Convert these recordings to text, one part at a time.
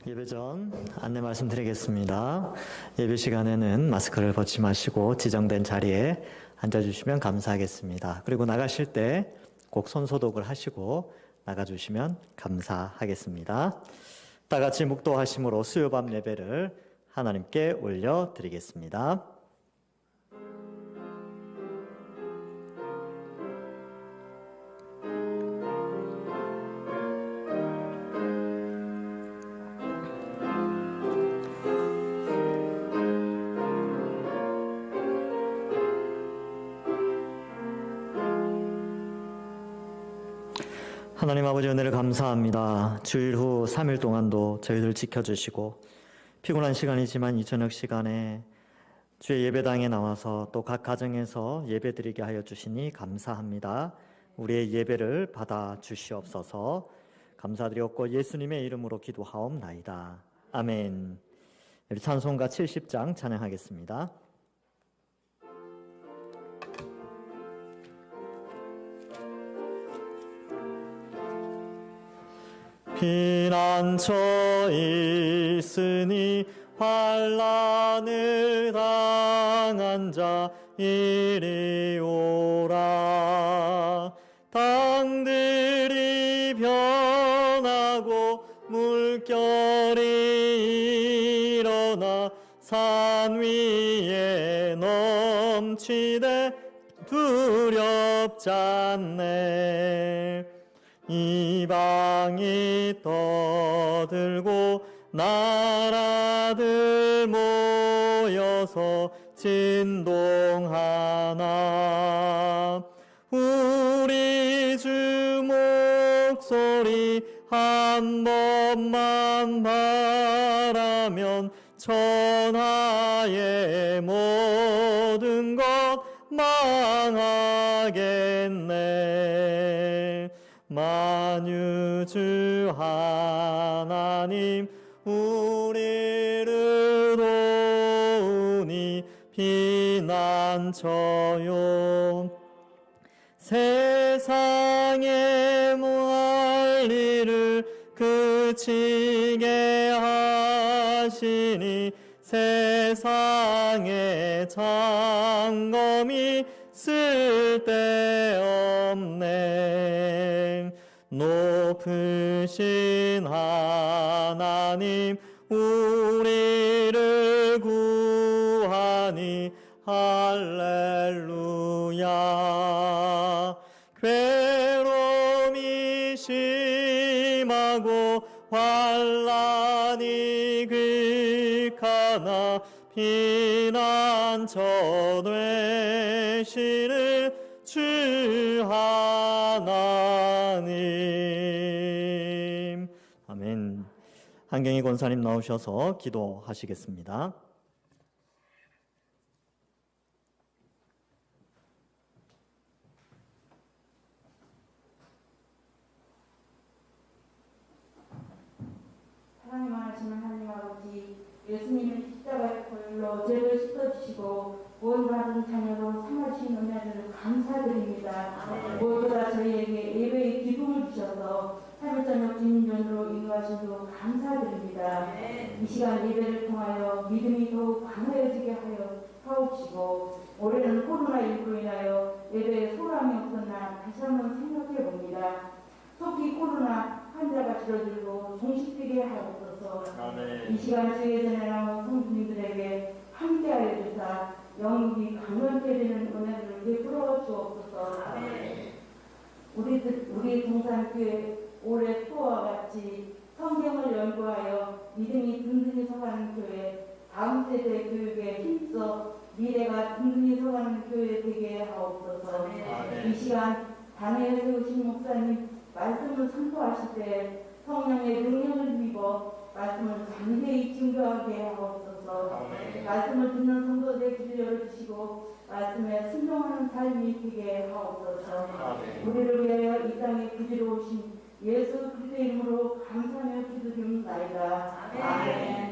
예배 전 안내 말씀드리겠습니다. 예배 시간에는 마스크를 벗지 마시고 지정된 자리에 앉아주시면 감사하겠습니다. 그리고 나가실 때 꼭 손소독을 하시고 나가주시면 감사하겠습니다. 다 같이 묵도하심으로 수요밤 예배를 하나님께 올려드리겠습니다. 하나님 아버지 은혜를 감사합니다. 주일 후 3일 동안도 저희들 지켜주시고 피곤한 시간이지만 이 저녁 시간에 주의 예배당에 나와서 또 각 가정에서 예배드리게 하여 주시니 감사합니다. 우리의 예배를 받아 주시옵소서. 감사드렸고 예수님의 이름으로 기도하옵나이다. 아멘. 우리 찬송가 70장 찬양하겠습니다. 피난처 있으니 환난을 당한 자 이리 오라. 땅들이 변하고 물결이 일어나 산 위에 넘치되 두렵지 않네. 이방이 떠들고 나라들 모여서 진동하나. 우리 주 목소리 한 번만 바라면 천하의 모든 것 망하겠네. 만유주 하나님 우리를 도우니 피난처요. 세상의 문리를 그치게 하시니 세상의 장검이 쓸데없네. 높으신 하나님 우리를 구하니 할렐루야. 괴로움이 심하고 환난이 극하나 피난처 되시는 주 하나님. 아멘. 한경희 권사님 나오셔서 기도하시겠습니다. 하나님 하시는 하나님 아버지, 예수님의 십자가의 보혈로 죄를 씻어주시고 구원받은 자녀로 삼으신 은혜를 감사드립니다. 무엇보다 저희에게 예배의 기쁨을 주셔서 3일 저녁 주님전으로 인도하시도 감사드립니다. 이 시간 예배를 통하여 믿음이 더욱 강해지게 하여 사옵시고, 올해는 코로나19로 인하여 예배에 소람이 없었나 다시 한번 생각해 봅니다. 속히 코로나 환자가 줄어들고 종식되게 하옵소서. 이 시간 주의 전에 나온 성도님들에게 함께하여 주사 영육이 강건되는 은혜를 베풀어 주옵소서. 우리 동산교회 올해 투어와 같이 성경을 연구하여 믿음이 든든히 서가는 교회, 다음 세대 교육에 힘써 미래가 든든히 서가는 교회 되게 하옵소서. 이 시간 단회에 세우신 목사님 말씀을 선포하실 때 성령의 능력을 입어 말씀을 담대히 증거하게 하옵소서. 말씀을 듣는 성도들의 귀를 열어주시고 말씀에 순종하는 삶이 되게 하옵소서. 우리를 위하여 이 땅에 구주로 오신 예수 그리스도의 이름으로 감사하며 기도드립니다. 아멘.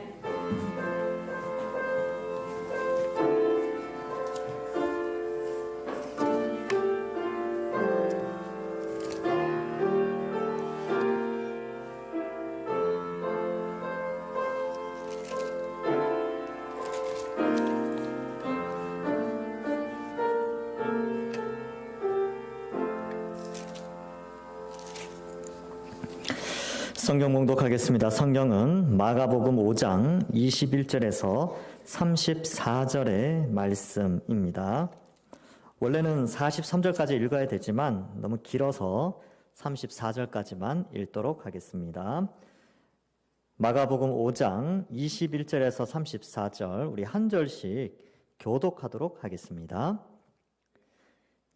성경 봉독하겠습니다. 성경은 마가복음 5장 21절에서 34절의 말씀입니다. 원래는 43절까지 읽어야 되지만 너무 길어서 34절까지만 읽도록 하겠습니다. 마가복음 5장 21절에서 34절 우리 한 절씩 교독하도록 하겠습니다.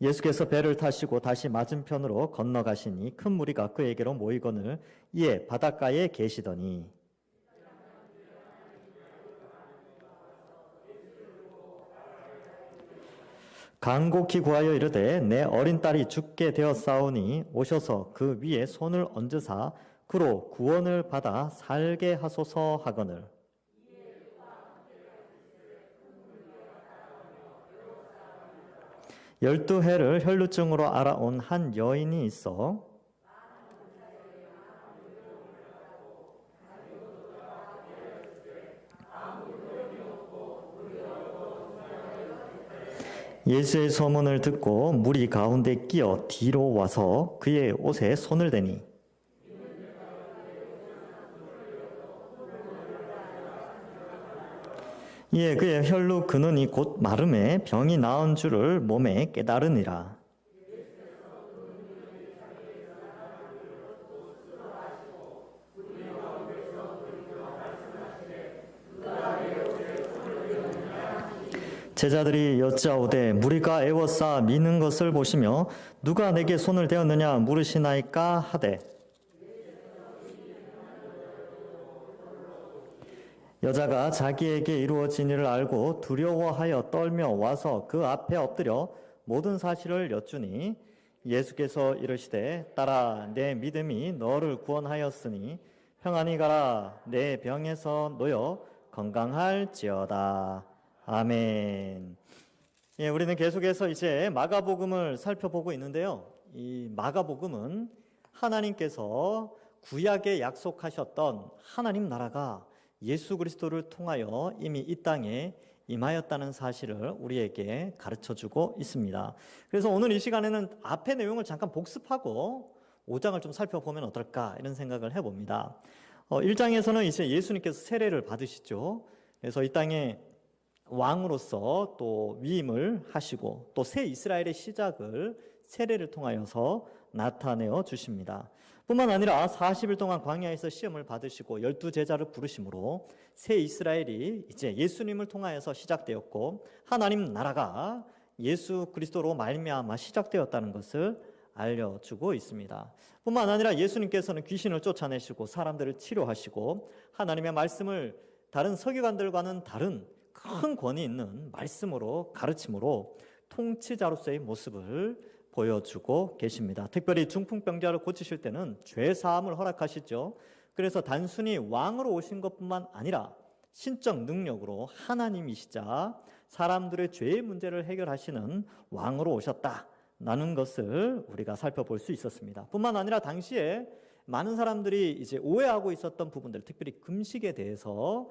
예수께서 배를 타시고 다시 맞은편으로 건너가시니 큰 무리가 그에게로 모이거늘 이에 바닷가에 계시더니 간곡히 구하여 이르되 내 어린 딸이 죽게 되었사오니 오셔서 그 위에 손을 얹으사 그로 구원을 받아 살게 하소서 하거늘 열두 해를 혈루증으로 알아온 한 여인이 있어 예수의 소문을 듣고 무리 가운데 끼어 뒤로 와서 그의 옷에 손을 대니 이에 그의 혈루 근원이 곧 마름에 병이 나은 줄을 몸에 깨달으니라. 제자들이 여짜오되 무리가 애워싸 미는 것을 보시며 누가 내게 손을 대었느냐 물으시나이까 하되 여자가 자기에게 이루어진 일을 알고 두려워하여 떨며 와서 그 앞에 엎드려 모든 사실을 여쭈니 예수께서 이르시되 딸아 내 믿음이 너를 구원하였으니 평안히 가라 내 병에서 놓여 건강할지어다. 아멘. 예, 우리는 계속해서 이제 마가복음을 살펴보고 있는데요. 이 마가복음은 하나님께서 구약에 약속하셨던 하나님 나라가 예수 그리스도를 통하여 이미 이 땅에 임하였다는 사실을 우리에게 가르쳐주고 있습니다. 그래서 오늘 이 시간에는 앞의 내용을 잠깐 복습하고 5장을 좀 살펴보면 어떨까 이런 생각을 해봅니다. 1장에서는 이제 예수님께서 세례를 받으시죠. 그래서 이 땅에 왕으로서 또 위임을 하시고 또 새 이스라엘의 시작을 세례를 통하여서 나타내어 주십니다. 뿐만 아니라 40일 동안 광야에서 시험을 받으시고 12제자를 부르심으로 새 이스라엘이 이제 예수님을 통하여서 시작되었고 하나님 나라가 예수 그리스도로 말미암아 시작되었다는 것을 알려주고 있습니다. 뿐만 아니라 예수님께서는 귀신을 쫓아내시고 사람들을 치료하시고 하나님의 말씀을 다른 서기관들과는 다른 큰 권위 있는 말씀으로 가르침으로 통치자로서의 모습을 보여주고 계십니다. 특별히 중풍병자를 고치실 때는 죄사함을 허락하시죠. 그래서 단순히 왕으로 오신 것뿐만 아니라 신적 능력으로 하나님이시자 사람들의 죄의 문제를 해결하시는 왕으로 오셨다라는 것을 우리가 살펴볼 수 있었습니다. 뿐만 아니라 당시에 많은 사람들이 이제 오해하고 있었던 부분들, 특별히 금식에 대해서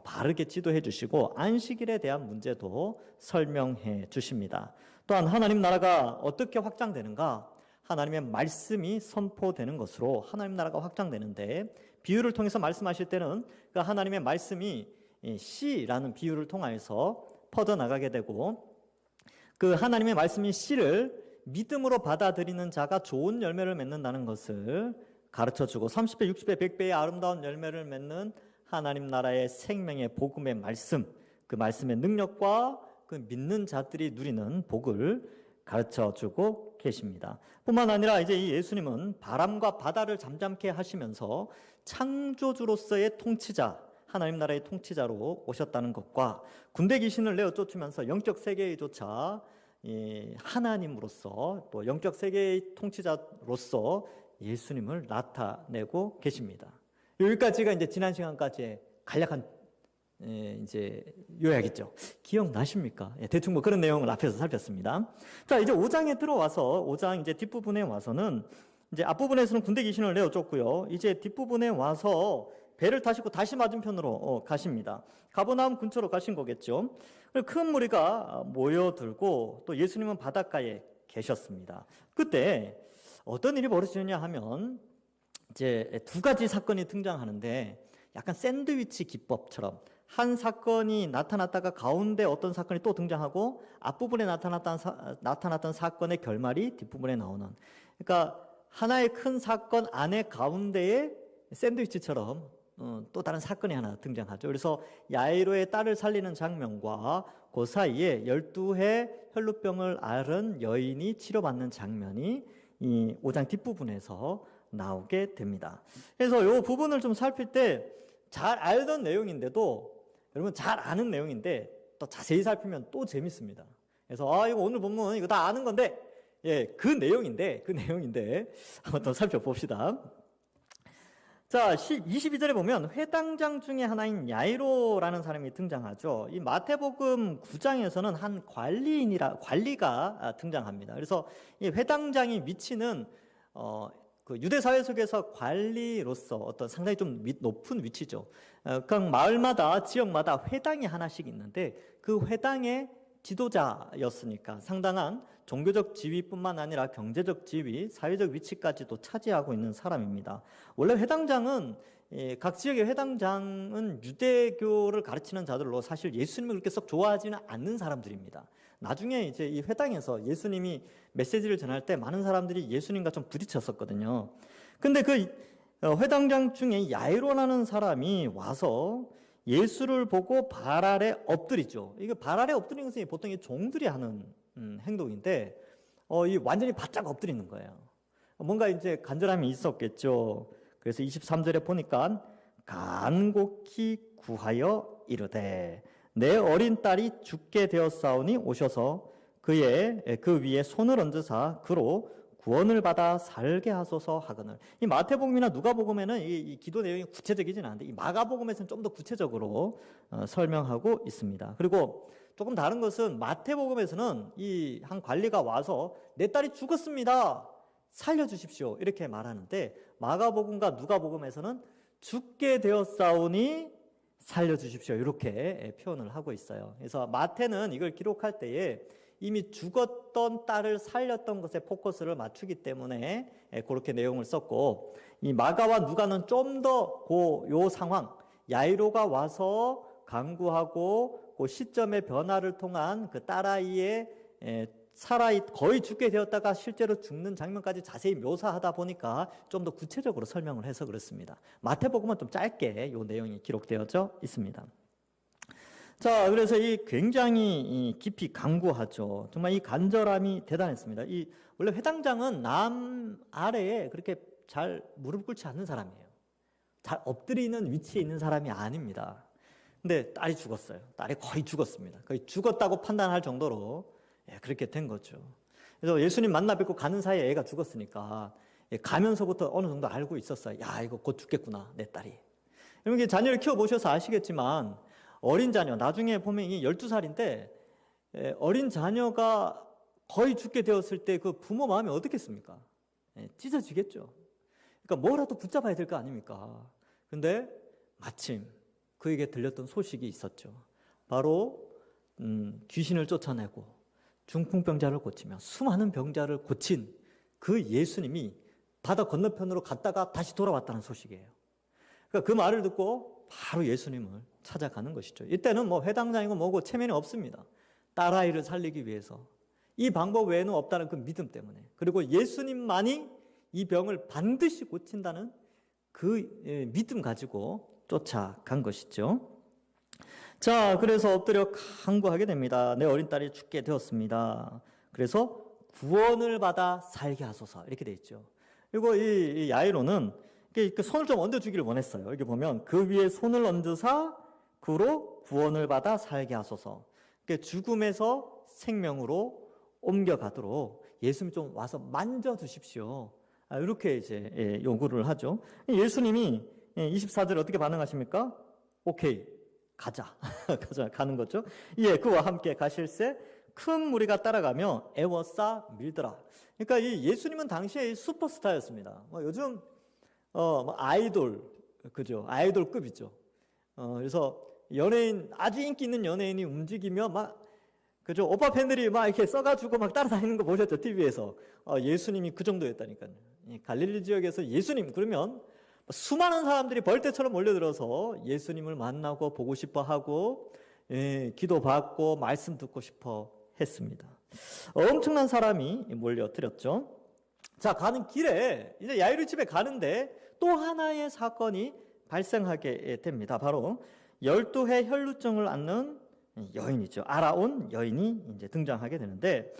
바르게 지도해 주시고 안식일에 대한 문제도 설명해 주십니다. 또한 하나님 나라가 어떻게 확장되는가? 하나님의 말씀이 선포되는 것으로 하나님 나라가 확장되는데 비유를 통해서 말씀하실 때는 그 하나님의 말씀이 씨라는 비유를 통해서 퍼져나가게 되고 그 하나님의 말씀인 씨를 믿음으로 받아들이는 자가 좋은 열매를 맺는다는 것을 가르쳐주고 30배, 60배, 100배의 아름다운 열매를 맺는 하나님 나라의 생명의 복음의 말씀, 그 말씀의 능력과 그 믿는 자들이 누리는 복을 가르쳐주고 계십니다. 뿐만 아니라 이제 이 예수님은 바람과 바다를 잠잠케 하시면서 창조주로서의 통치자, 하나님 나라의 통치자로 오셨다는 것과 군대 귀신을 내어 쫓으면서 영적 세계조차 하나님으로서 또 영적 세계의 통치자로서 예수님을 나타내고 계십니다. 여기까지가 이제 지난 시간까지의 간략한 이제 요약이죠. 기억나십니까? 대충 뭐 그런 내용을 앞에서 살폈습니다. 자, 이제 5장에 들어와서 5장 이제 뒷부분에 와서는 이제 앞부분에서는 군대 귀신을 내어 쫓고요. 이제 뒷부분에 와서 배를 타시고 다시 맞은편으로 가십니다. 가버나움 근처로 가신 거겠죠. 큰 무리가 모여들고 또 예수님은 바닷가에 계셨습니다. 그때 어떤 일이 벌어지느냐 하면 이제 두 가지 사건이 등장하는데 약간 샌드위치 기법처럼 한 사건이 나타났다가 가운데 어떤 사건이 또 등장하고 앞부분에 나타났던 사건의 결말이 뒷부분에 나오는, 그러니까 하나의 큰 사건 안에 가운데에 샌드위치처럼 또 다른 사건이 하나 등장하죠. 그래서 야이로의 딸을 살리는 장면과 그 사이에 12해 혈루병을 앓은 여인이 치료받는 장면이 이 5장 뒷부분에서 나오게 됩니다. 그래서 이 부분을 좀 살필 때 잘 알던 내용인데도, 여러분 잘 아는 내용인데 또 자세히 살피면 또 재밌습니다. 그래서 이거 오늘 본문 이거 다 아는 건데, 그 내용인데 한번 더 살펴봅시다. 자, 22절에 보면 회당장 중에 하나인 야이로라는 사람이 등장하죠. 이 마태복음 9장에서는 한 관리가 등장합니다. 그래서 이 회당장이 위치는 그 유대 사회 속에서 관리로서 어떤 상당히 좀 높은 위치죠. 각 마을마다 지역마다 회당이 하나씩 있는데 그 회당의 지도자였으니까 상당한 종교적 지위뿐만 아니라 경제적 지위, 사회적 위치까지도 차지하고 있는 사람입니다. 원래 회당장은 각 지역의 회당장은 유대교를 가르치는 자들로 사실 예수님을 그렇게 썩 좋아하지는 않는 사람들입니다. 나중에 이제 이 회당에서 예수님이 메시지를 전할 때 많은 사람들이 예수님과 좀 부딪혔었거든요. 근데 그 회당장 중에 야이로라는 사람이 와서 예수를 보고 발 아래 엎드리죠. 이거 발 아래 엎드리는 것은 보통 종들이 하는 행동인데, 이 완전히 바짝 엎드리는 거예요. 뭔가 이제 간절함이 있었겠죠. 그래서 23절에 보니까 간곡히 구하여 이르되 내 어린 딸이 죽게 되었사오니 오셔서 그 위에 손을 얹으사 그로 구원을 받아 살게 하소서 하거늘. 이 마태복음이나 누가복음에는 이 기도 내용이 구체적이진 않은데 이 마가복음에서는 좀 더 구체적으로 설명하고 있습니다. 그리고 조금 다른 것은 마태복음에서는 이 한 관리가 와서 내 딸이 죽었습니다, 살려주십시오, 이렇게 말하는데 마가복음과 누가복음에서는 죽게 되었사오니 살려주십시오, 이렇게 표현을 하고 있어요. 그래서 마태는 이걸 기록할 때에 이미 죽었던 딸을 살렸던 것에 포커스를 맞추기 때문에 그렇게 내용을 썼고, 이 마가와 누가는 좀 더 요 상황, 야이로가 와서 간구하고 그 시점의 변화를 통한 그 딸아이의 거의 죽게 되었다가 실제로 죽는 장면까지 자세히 묘사하다 보니까 좀 더 구체적으로 설명을 해서 그렇습니다. 마태복음은 좀 짧게 요 내용이 기록되어져 있습니다. 자, 그래서 이 굉장히 깊이 간구하죠. 정말 이 간절함이 대단했습니다. 원래 회당장은 남 아래에 그렇게 잘 무릎 꿇지 않는 사람이에요. 잘 엎드리는 위치에 있는 사람이 아닙니다. 근데 딸이 죽었어요. 딸이 거의 죽었습니다. 거의 죽었다고 판단할 정도로 그렇게 된 거죠. 그래서 예수님 만나 뵙고 가는 사이에 애가 죽었으니까 가면서부터 어느 정도 알고 있었어요. 야, 이거 곧 죽겠구나, 내 딸이. 여러분, 자녀를 키워보셔서 아시겠지만 어린 자녀, 나중에 보면 이 12살인데 어린 자녀가 거의 죽게 되었을 때 그 부모 마음이 어떻겠습니까? 찢어지겠죠. 그러니까 뭐라도 붙잡아야 될 거 아닙니까? 근데 마침 그에게 들렸던 소식이 있었죠. 바로 귀신을 쫓아내고 중풍병자를 고치며 수많은 병자를 고친 그 예수님이 바다 건너편으로 갔다가 다시 돌아왔다는 소식이에요. 그러니까 그 말을 듣고 바로 예수님을 찾아가는 것이죠. 이때는 뭐 회당장이고 뭐고 체면이 없습니다. 딸아이를 살리기 위해서 이 방법 외에는 없다는 그 믿음 때문에, 그리고 예수님만이 이 병을 반드시 고친다는 그 믿음 가지고 쫓아간 것이죠. 자, 그래서 엎드려 간구하게 됩니다. 내 어린 딸이 죽게 되었습니다. 그래서 구원을 받아 살게 하소서, 이렇게 돼 있죠. 그리고 이 야이로는 손을 좀 얹어주기를 원했어요. 여기 보면 그 위에 손을 얹으사 그로 구원을 받아 살게 하소서. 죽음에서 생명으로 옮겨가도록 예수님 좀 와서 만져주십시오, 이렇게 이제 요구를 하죠. 예수님이 24절 어떻게 반응하십니까? 오케이, 가자. 가는 거죠. 그와 함께 가실새 큰 무리가 따라가며 애워싸 밀더라. 그러니까 이 예수님은 당시에 슈퍼스타였습니다. 요즘 아이돌, 그죠? 아이돌급이죠. 그래서 연예인, 아주 인기 있는 연예인이 움직이며 그죠? 오빠 팬들이 이렇게 써가지고 따라다니는 거 보셨죠? TV에서. 예수님이 그 정도였다니까요. 이 갈릴리 지역에서 예수님 그러면 수많은 사람들이 벌떼처럼 몰려들어서 예수님을 만나고 보고 싶어 하고 기도받고 말씀 듣고 싶어 했습니다. 엄청난 사람이 몰려들었죠. 자, 가는 길에 이제 야이로 집에 가는데 또 하나의 사건이 발생하게 됩니다. 바로 12해 혈루증을 앓는 여인이죠. 알아온 여인이 이제 등장하게 되는데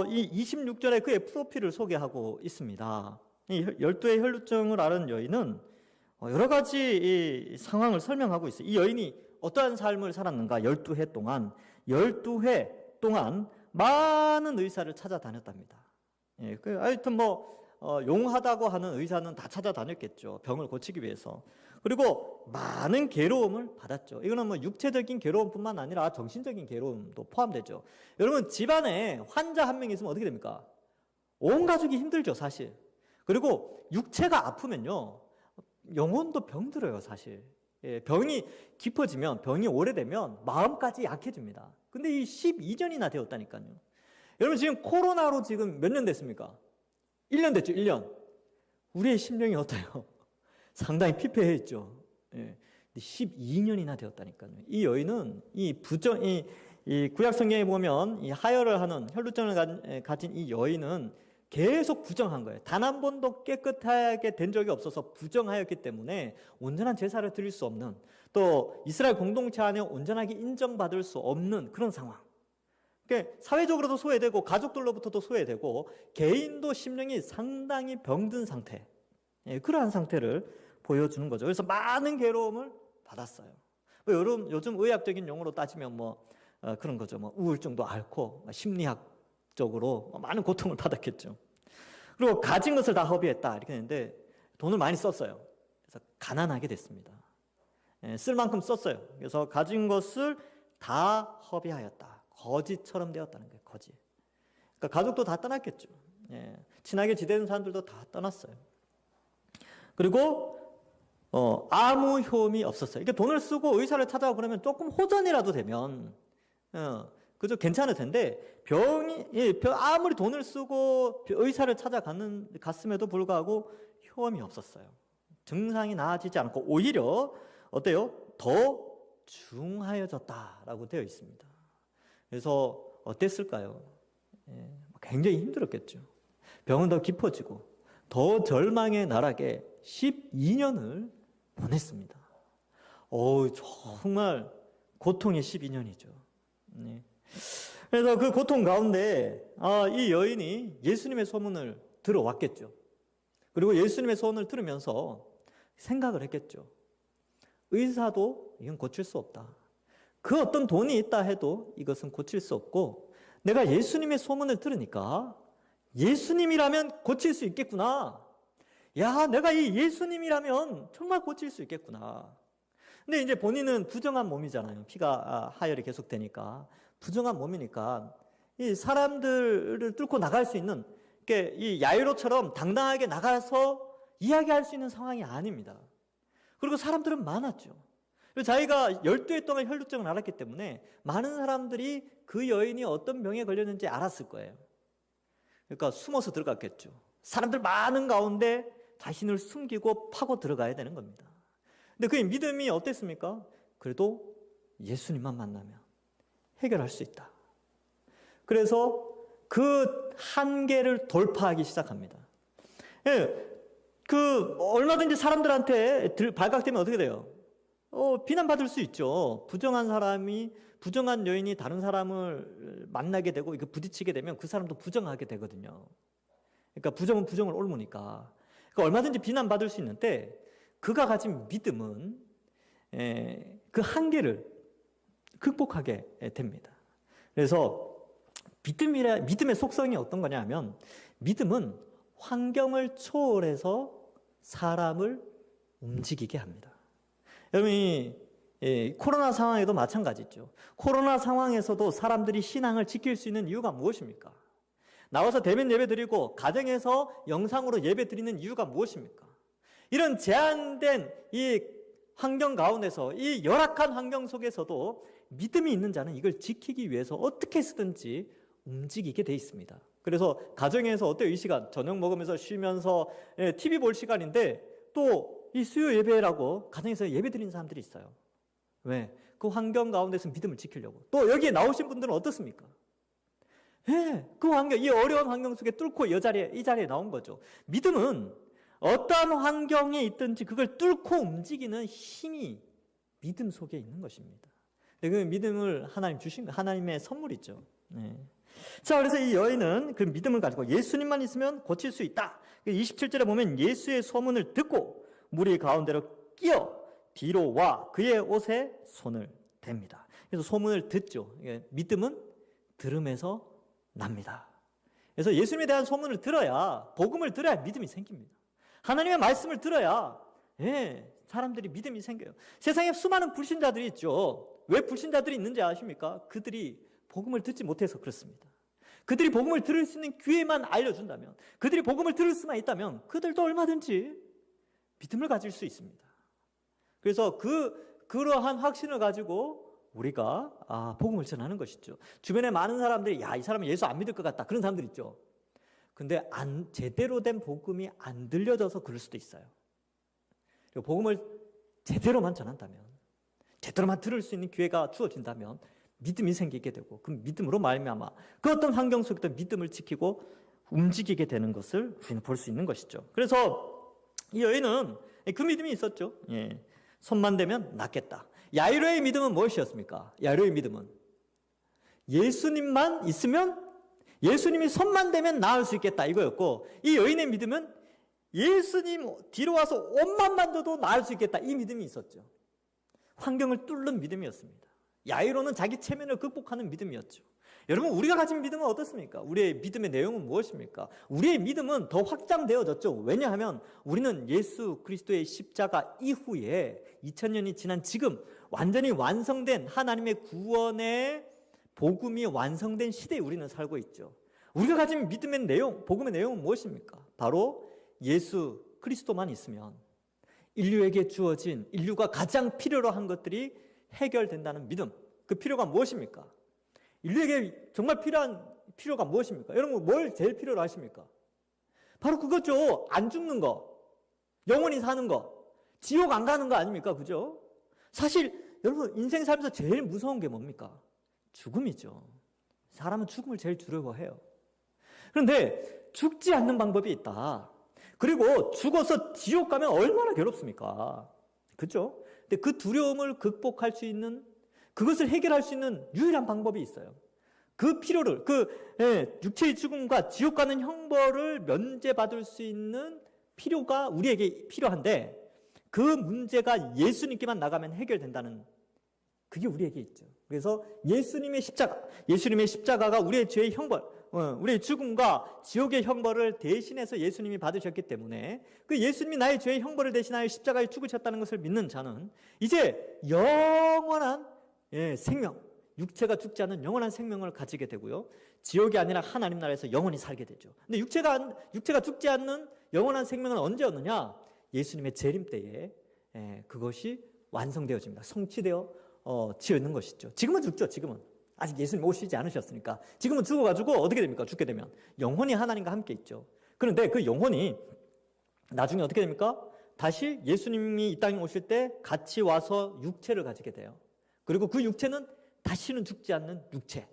이 26절에 그의 프로필을 소개하고 있습니다. 이 12해 혈루증을 앓은 여인은 여러 가지 이 상황을 설명하고 있어요. 이 여인이 어떠한 삶을 살았는가? 12해 동안 많은 의사를 찾아다녔답니다. 예, 하여튼 용하다고 하는 의사는 다 찾아다녔겠죠. 병을 고치기 위해서. 그리고 많은 괴로움을 받았죠. 이거는 육체적인 괴로움뿐만 아니라 정신적인 괴로움도 포함되죠. 여러분, 집안에 환자 한 명 있으면 어떻게 됩니까? 온 가족이 힘들죠, 사실. 그리고 육체가 아프면요, 영혼도 병들어요, 사실. 예, 병이 깊어지면, 병이 오래되면 마음까지 약해집니다. 근데 이 12년이나 되었다니까요. 여러분, 지금 코로나로 지금 몇 년 됐습니까? 1년 됐죠, 1년. 우리의 심령이 어때요? 상당히 피폐해 있죠. 예. 12년이나 되었다니까요. 이 여인은 이 구약 성경에 보면 이 하혈을 하는 혈루증을 가진 이 여인은 계속 부정한 거예요. 단 한 번도 깨끗하게 된 적이 없어서 부정하였기 때문에 온전한 제사를 드릴 수 없는, 또 이스라엘 공동체 안에 온전하게 인정받을 수 없는 그런 상황. 그러니까 사회적으로도 소외되고 가족들로부터도 소외되고 개인도 심령이 상당히 병든 상태, 그러한 상태를 보여주는 거죠. 그래서 많은 괴로움을 받았어요. 요즘 의학적인 용어로 따지면 그런 거죠. 우울증도 앓고 심리학적으로 많은 고통을 받았겠죠. 그리고 가진 것을 다 허비했다 이렇게 했는데 돈을 많이 썼어요. 그래서 가난하게 됐습니다. 쓸 만큼 썼어요. 그래서 가진 것을 다 허비하였다. 거지처럼 되었다는 거예요. 거지. 그러니까 가족도 다 떠났겠죠. 친하게 지내는 사람들도 다 떠났어요. 그리고 아무 효험이 없었어요. 이렇게 돈을 쓰고 의사를 찾아가고 그러면 조금 호전이라도 되면 그저 괜찮을 텐데 아무리 돈을 쓰고 의사를 찾아갔음에도 불구하고 효험이 없었어요. 증상이 나아지지 않고 오히려 어때요? 더 중하여졌다라고 되어 있습니다. 그래서 어땠을까요? 굉장히 힘들었겠죠. 병은 더 깊어지고 더 절망의 나락에 12년을 보냈습니다. 정말 고통의 12년이죠. 그래서 그 고통 가운데 이 여인이 예수님의 소문을 들어왔겠죠. 그리고 예수님의 소문을 들으면서 생각을 했겠죠. 의사도 이건 고칠 수 없다. 그 어떤 돈이 있다 해도 이것은 고칠 수 없고, 내가 예수님의 소문을 들으니까 예수님이라면 고칠 수 있겠구나. 야, 내가 이 예수님이라면 정말 고칠 수 있겠구나. 근데 이제 본인은 부정한 몸이잖아요. 피가 하혈이 계속되니까. 부정한 몸이니까 이 사람들을 뚫고 나갈 수 있는, 이 야이로처럼 당당하게 나가서 이야기할 수 있는 상황이 아닙니다. 그리고 사람들은 많았죠. 자기가 12해 동안 혈루증을 앓았기 때문에 많은 사람들이 그 여인이 어떤 병에 걸렸는지 알았을 거예요. 그러니까 숨어서 들어갔겠죠. 사람들 많은 가운데 자신을 숨기고 파고 들어가야 되는 겁니다. 근데 그의 믿음이 어땠습니까? 그래도 예수님만 만나면 해결할 수 있다. 그래서 그 한계를 돌파하기 시작합니다. 얼마든지 사람들한테 발각되면 어떻게 돼요? 비난받을 수 있죠. 부정한 여인이 다른 사람을 만나게 되고 부딪히게 되면 그 사람도 부정하게 되거든요. 그러니까 부정은 부정을 옮으니까. 그러니까 얼마든지 비난받을 수 있는데 그가 가진 믿음은 그 한계를 극복하게 됩니다. 그래서 믿음의 속성이 어떤 거냐 하면, 믿음은 환경을 초월해서 사람을 움직이게 합니다. 여러분이 코로나 상황에도 마찬가지죠. 코로나 상황에서도 사람들이 신앙을 지킬 수 있는 이유가 무엇입니까? 나와서 대면 예배 드리고 가정에서 영상으로 예배 드리는 이유가 무엇입니까? 이런 제한된 이 환경 가운데서, 이 열악한 환경 속에서도 믿음이 있는 자는 이걸 지키기 위해서 어떻게 쓰든지 움직이게 돼 있습니다. 그래서 가정에서 어때요? 이 시간 저녁 먹으면서 쉬면서 TV 볼 시간인데 또 이 수요 예배라고 가정에서 예배 드리는 사람들이 있어요. 왜? 그 환경 가운데서 믿음을 지키려고. 또 여기에 나오신 분들은 어떻습니까? 그 환경, 이 어려운 환경 속에 뚫고 이 자리에 나온 거죠. 믿음은 어떠한 환경에 있든지 그걸 뚫고 움직이는 힘이 믿음 속에 있는 것입니다. 그 믿음을 하나님 주신 거, 하나님의 선물이죠. 자, 그래서 이 여인은 그 믿음을 가지고 예수님만 있으면 고칠 수 있다. 27절에 보면 예수의 소문을 듣고 무리 가운데로 끼어 뒤로 와 그의 옷에 손을 댑니다. 그래서 소문을 듣죠. 믿음은 들음에서 납니다. 그래서 예수님에 대한 소문을 들어야, 복음을 들어야 믿음이 생깁니다. 하나님의 말씀을 들어야 사람들이 믿음이 생겨요. 세상에 수많은 불신자들이 있죠. 왜 불신자들이 있는지 아십니까? 그들이 복음을 듣지 못해서 그렇습니다. 그들이 복음을 들을 수 있는 기회만 알려준다면, 그들이 복음을 들을 수만 있다면 그들도 얼마든지 믿음을 가질 수 있습니다. 그래서 그러한 확신을 가지고 우리가 복음을 전하는 것이죠. 주변에 많은 사람들이 이 사람은 예수 안 믿을 것 같다, 그런 사람들 있죠. 근데 제대로 된 복음이 안 들려져서 그럴 수도 있어요. 그리고 복음을 제대로만 전한다면, 제대로만 들을 수 있는 기회가 주어진다면 믿음이 생기게 되고, 그 믿음으로 말미암아 그 어떤 환경 속에도 믿음을 지키고 움직이게 되는 것을 우리는 볼 수 있는 것이죠. 그래서 이 여인은 그 믿음이 있었죠. 손만 대면 낫겠다. 야이로의 믿음은 무엇이었습니까? 야이로의 믿음은 예수님만 있으면, 예수님이 손만 대면 나을 수 있겠다, 이거였고, 이 여인의 믿음은 예수님 뒤로 와서 옷만 만져도 나을 수 있겠다, 이 믿음이 있었죠. 환경을 뚫는 믿음이었습니다. 야이로는 자기 체면을 극복하는 믿음이었죠. 여러분, 우리가 가진 믿음은 어떻습니까? 우리의 믿음의 내용은 무엇입니까? 우리의 믿음은 더 확장되어졌죠. 왜냐하면 우리는 예수 그리스도의 십자가 이후에 2000년이 지난 지금 완전히 완성된 하나님의 구원의 복음이 완성된 시대에 우리는 살고 있죠. 우리가 가진 믿음의 내용, 복음의 내용은 무엇입니까? 바로 예수 그리스도만 있으면 인류에게 주어진, 인류가 가장 필요로 한 것들이 해결된다는 믿음. 그 필요가 무엇입니까? 인류에게 정말 필요한 필요가 무엇입니까? 여러분, 뭘 제일 필요로 하십니까? 바로 그거죠. 안 죽는 거, 영원히 사는 거, 지옥 안 가는 거 아닙니까? 그죠? 사실 여러분, 인생 살면서 제일 무서운 게 뭡니까? 죽음이죠. 사람은 죽음을 제일 두려워해요. 그런데 죽지 않는 방법이 있다. 그리고 죽어서 지옥 가면 얼마나 괴롭습니까? 그죠? 근데 그 두려움을 극복할 수 있는, 그것을 해결할 수 있는 유일한 방법이 있어요. 그 필요를, 육체의 죽음과 지옥 가는 형벌을 면제받을 수 있는 필요가 우리에게 필요한데, 그 문제가 예수님께만 나가면 해결된다는, 그게 우리에게 있죠. 그래서 예수님의 십자가가 우리의 죄의 형벌, 우리의 죽음과 지옥의 형벌을 대신해서 예수님이 받으셨기 때문에, 그 예수님이 나의 죄의 형벌을 대신하여 십자가에 죽으셨다는 것을 믿는 자는 이제 영원한 생명, 육체가 죽지 않는 영원한 생명을 가지게 되고요, 지옥이 아니라 하나님 나라에서 영원히 살게 되죠. 근데 육체가 죽지 않는 영원한 생명은 언제 얻느냐? 예수님의 재림 때에 그것이 완성되어집니다. 성취되어 지어 있는 것이죠. 지금은 죽죠. 지금은 아직 예수님 오시지 않으셨으니까 지금은 죽어가지고 어떻게 됩니까? 죽게 되면 영혼이 하나님과 함께 있죠. 그런데 그 영혼이 나중에 어떻게 됩니까? 다시 예수님이 이 땅에 오실 때 같이 와서 육체를 가지게 돼요. 그리고 그 육체는 다시는 죽지 않는 육체,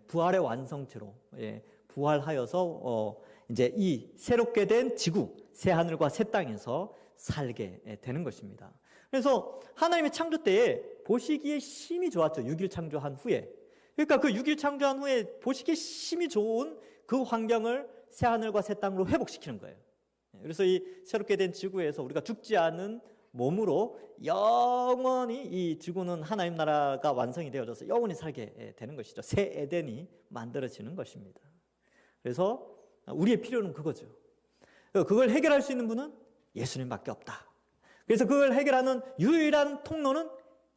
부활의 완성체로 부활하여서 이제 이 새롭게 된 지구, 새 하늘과 새 땅에서 살게 되는 것입니다. 그래서 하나님의 창조 때에 보시기에 심히 좋았죠. 6일 창조한 후에. 그러니까 그 6일 창조한 후에 보시기에 심히 좋은 그 환경을 새 하늘과 새 땅으로 회복시키는 거예요. 그래서 이 새롭게 된 지구에서 우리가 죽지 않은 몸으로 영원히 이 지구는 하나님 나라가 완성이 되어져서 영원히 살게 되는 것이죠. 새 에덴이 만들어지는 것입니다. 그래서 우리의 필요는 그거죠. 그걸 해결할 수 있는 분은 예수님밖에 없다. 그래서 그걸 해결하는 유일한 통로는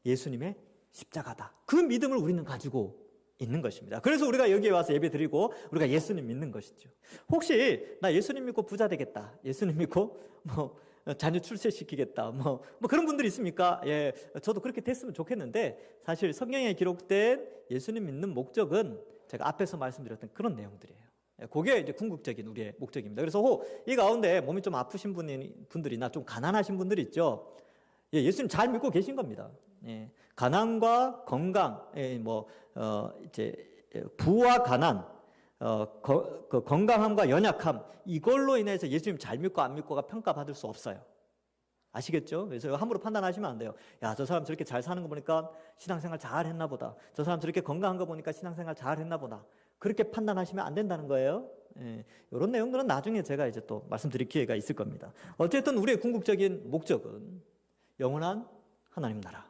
예수님의 십자가다. 그 믿음을 우리는 가지고 있는 것입니다. 그래서 우리가 여기에 와서 예배 드리고 우리가 예수님 믿는 것이죠. 혹시 나 예수님 믿고 부자 되겠다, 예수님 믿고 자녀 출세시키겠다. 뭐 그런 분들이 있습니까? 예, 저도 그렇게 됐으면 좋겠는데 사실 성경에 기록된 예수님 믿는 목적은 제가 앞에서 말씀드렸던 그런 내용들이에요. 예, 그게 이제 궁극적인 우리의 목적입니다. 그래서 이 가운데 몸이 좀 아프신 분들이나 좀 가난하신 분들이 있죠. 예, 예수님 잘 믿고 계신 겁니다. 예, 가난과 건강, 부와 가난, 그 건강함과 연약함, 이걸로 인해서 예수님 잘 믿고 안 믿고가 평가받을 수 없어요. 아시겠죠? 그래서 함부로 판단하시면 안 돼요. 야, 저 사람 저렇게 잘 사는 거 보니까 신앙생활 잘 했나 보다. 저 사람 저렇게 건강한 거 보니까 신앙생활 잘 했나 보다. 그렇게 판단하시면 안 된다는 거예요. 예, 이런 내용들은 나중에 제가 이제 또 말씀드릴 기회가 있을 겁니다. 어쨌든 우리의 궁극적인 목적은 영원한 하나님 나라,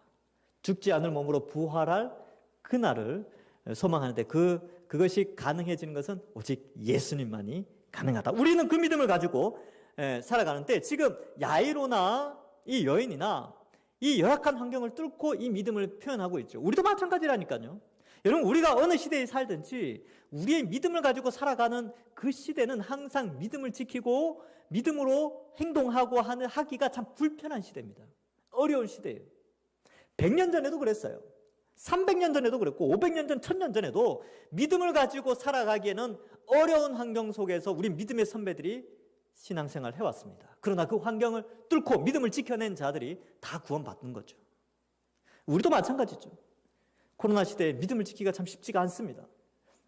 죽지 않을 몸으로 부활할 그날을 소망하는데 그것이 가능해지는 것은 오직 예수님만이 가능하다. 우리는 그 믿음을 가지고 살아가는데 지금 야이로나 이 여인이나 이 열악한 환경을 뚫고 이 믿음을 표현하고 있죠. 우리도 마찬가지라니까요. 여러분, 우리가 어느 시대에 살든지 우리의 믿음을 가지고 살아가는 그 시대는 항상 믿음을 지키고 믿음으로 행동하고 하기가 참 불편한 시대입니다. 어려운 시대예요. 100년 전에도 그랬어요. 300년 전에도 그랬고 500년 전, 1000년 전에도 믿음을 가지고 살아가기에는 어려운 환경 속에서 우리 믿음의 선배들이 신앙생활을 해왔습니다. 그러나 그 환경을 뚫고 믿음을 지켜낸 자들이 다 구원받는 거죠. 우리도 마찬가지죠. 코로나 시대에 믿음을 지키기가 참 쉽지가 않습니다.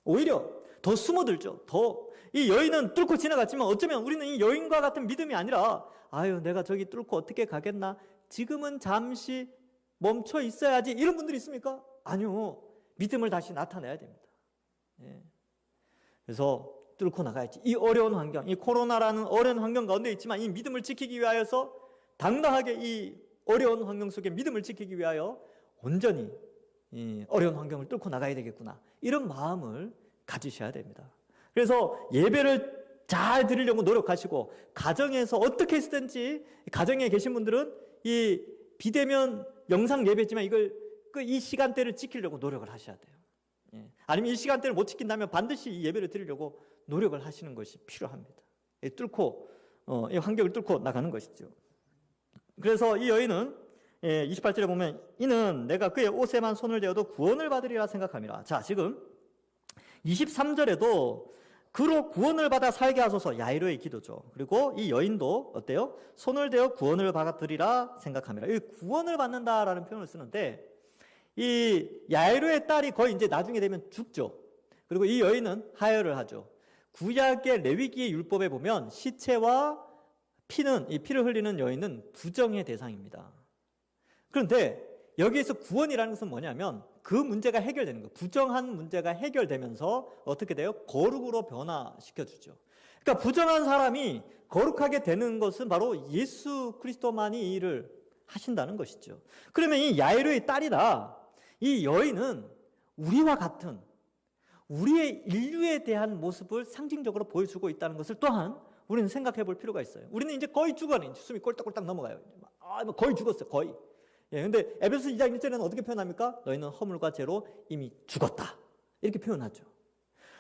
오히려 더 숨어들죠. 더 이 여인은 뚫고 지나갔지만 어쩌면 우리는 이 여인과 같은 믿음이 아니라 아유, 내가 저기 뚫고 어떻게 가겠나, 지금은 잠시 멈춰 있어야지, 이런 분들이 있습니까? 아니요. 믿음을 다시 나타내야 됩니다. 예. 그래서 뚫고 나가야지. 이 어려운 환경, 이 코로나라는 어려운 환경 가운데 있지만 이 믿음을 지키기 위하여서 당당하게 이 어려운 환경 속에 믿음을 지키기 위하여 온전히 이 어려운 환경을 뚫고 나가야 되겠구나, 이런 마음을 가지셔야 됩니다. 그래서 예배를 잘 드리려고 노력하시고 가정에서 어떻게 했든지, 가정에 계신 분들은 이 비대면 영상 예배지만 이 시간대를 지키려고 노력을 하셔야 돼요. 예. 아니면 이 시간대를 못 지킨다면 반드시 이 예배를 드리려고 노력을 하시는 것이 필요합니다. 이 환경을 뚫고 나가는 것이죠. 그래서 이 여인은 28절에 보면 이는 내가 그의 옷에만 손을 대어도 구원을 받으리라 생각함이라. 자, 지금 23절에도 그로 구원을 받아 살게 하소서, 야이로의 기도죠. 그리고 이 여인도 어때요? 손을 대어 구원을 받으리라 생각함이라. 이 구원을 받는다라는 표현을 쓰는데 이 야이로의 딸이 거의 이제 나중에 되면 죽죠. 그리고 이 여인은 하혈을 하죠. 구약의 레위기의 율법에 보면 시체와 이 피를 흘리는 여인은 부정의 대상입니다. 그런데 여기에서 구원이라는 것은 뭐냐면 그 문제가 해결되는 거예요. 부정한 문제가 해결되면서 어떻게 돼요? 거룩으로 변화시켜주죠. 그러니까 부정한 사람이 거룩하게 되는 것은 바로 예수 그리스도만이 이 일을 하신다는 것이죠. 그러면 이 야이로의 딸이다, 이 여인은 우리와 같은 우리의 인류에 대한 모습을 상징적으로 보여주고 있다는 것을 또한 우리는 생각해 볼 필요가 있어요. 우리는 이제 거의 죽어요. 숨이 꼴딱꼴딱 넘어가요. 거의 죽었어요. 거의. 예, 근데 에베소 2장 1절에는 어떻게 표현합니까? 너희는 허물과 죄로 이미 죽었다, 이렇게 표현하죠.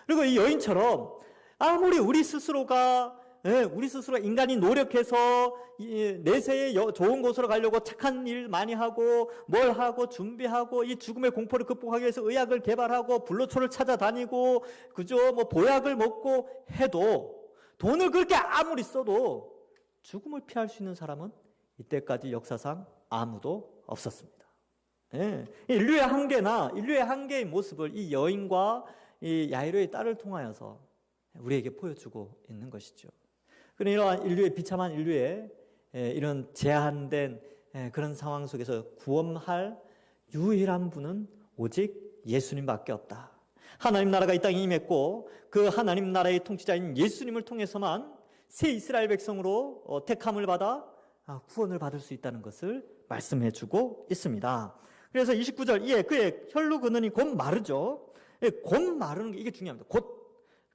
그리고 이 여인처럼 아무리 우리 스스로가 인간이 노력해서 내세에 좋은 곳으로 가려고 착한 일 많이 하고 뭘 하고 준비하고 이 죽음의 공포를 극복하기 위해서 의학을 개발하고 불로초를 찾아다니고 그저 보약을 먹고 해도, 돈을 그렇게 아무리 써도 죽음을 피할 수 있는 사람은 이때까지 역사상 아무도 없었습니다. 예. 인류의 한계의 모습을 이 여인과 이 야이로의 딸을 통하여서 우리에게 보여주고 있는 것이죠. 이러한 비참한 인류의 이런 제한된 그런 상황 속에서 구원할 유일한 분은 오직 예수님밖에 없다. 하나님 나라가 이 땅에 임했고 그 하나님 나라의 통치자인 예수님을 통해서만 새 이스라엘 백성으로 택함을 받아 구원을 받을 수 있다는 것을 말씀해 주고 있습니다. 그래서 29절, 그의 혈루 근원이 곧 마르죠. 곧 마르는 게 이게 중요합니다.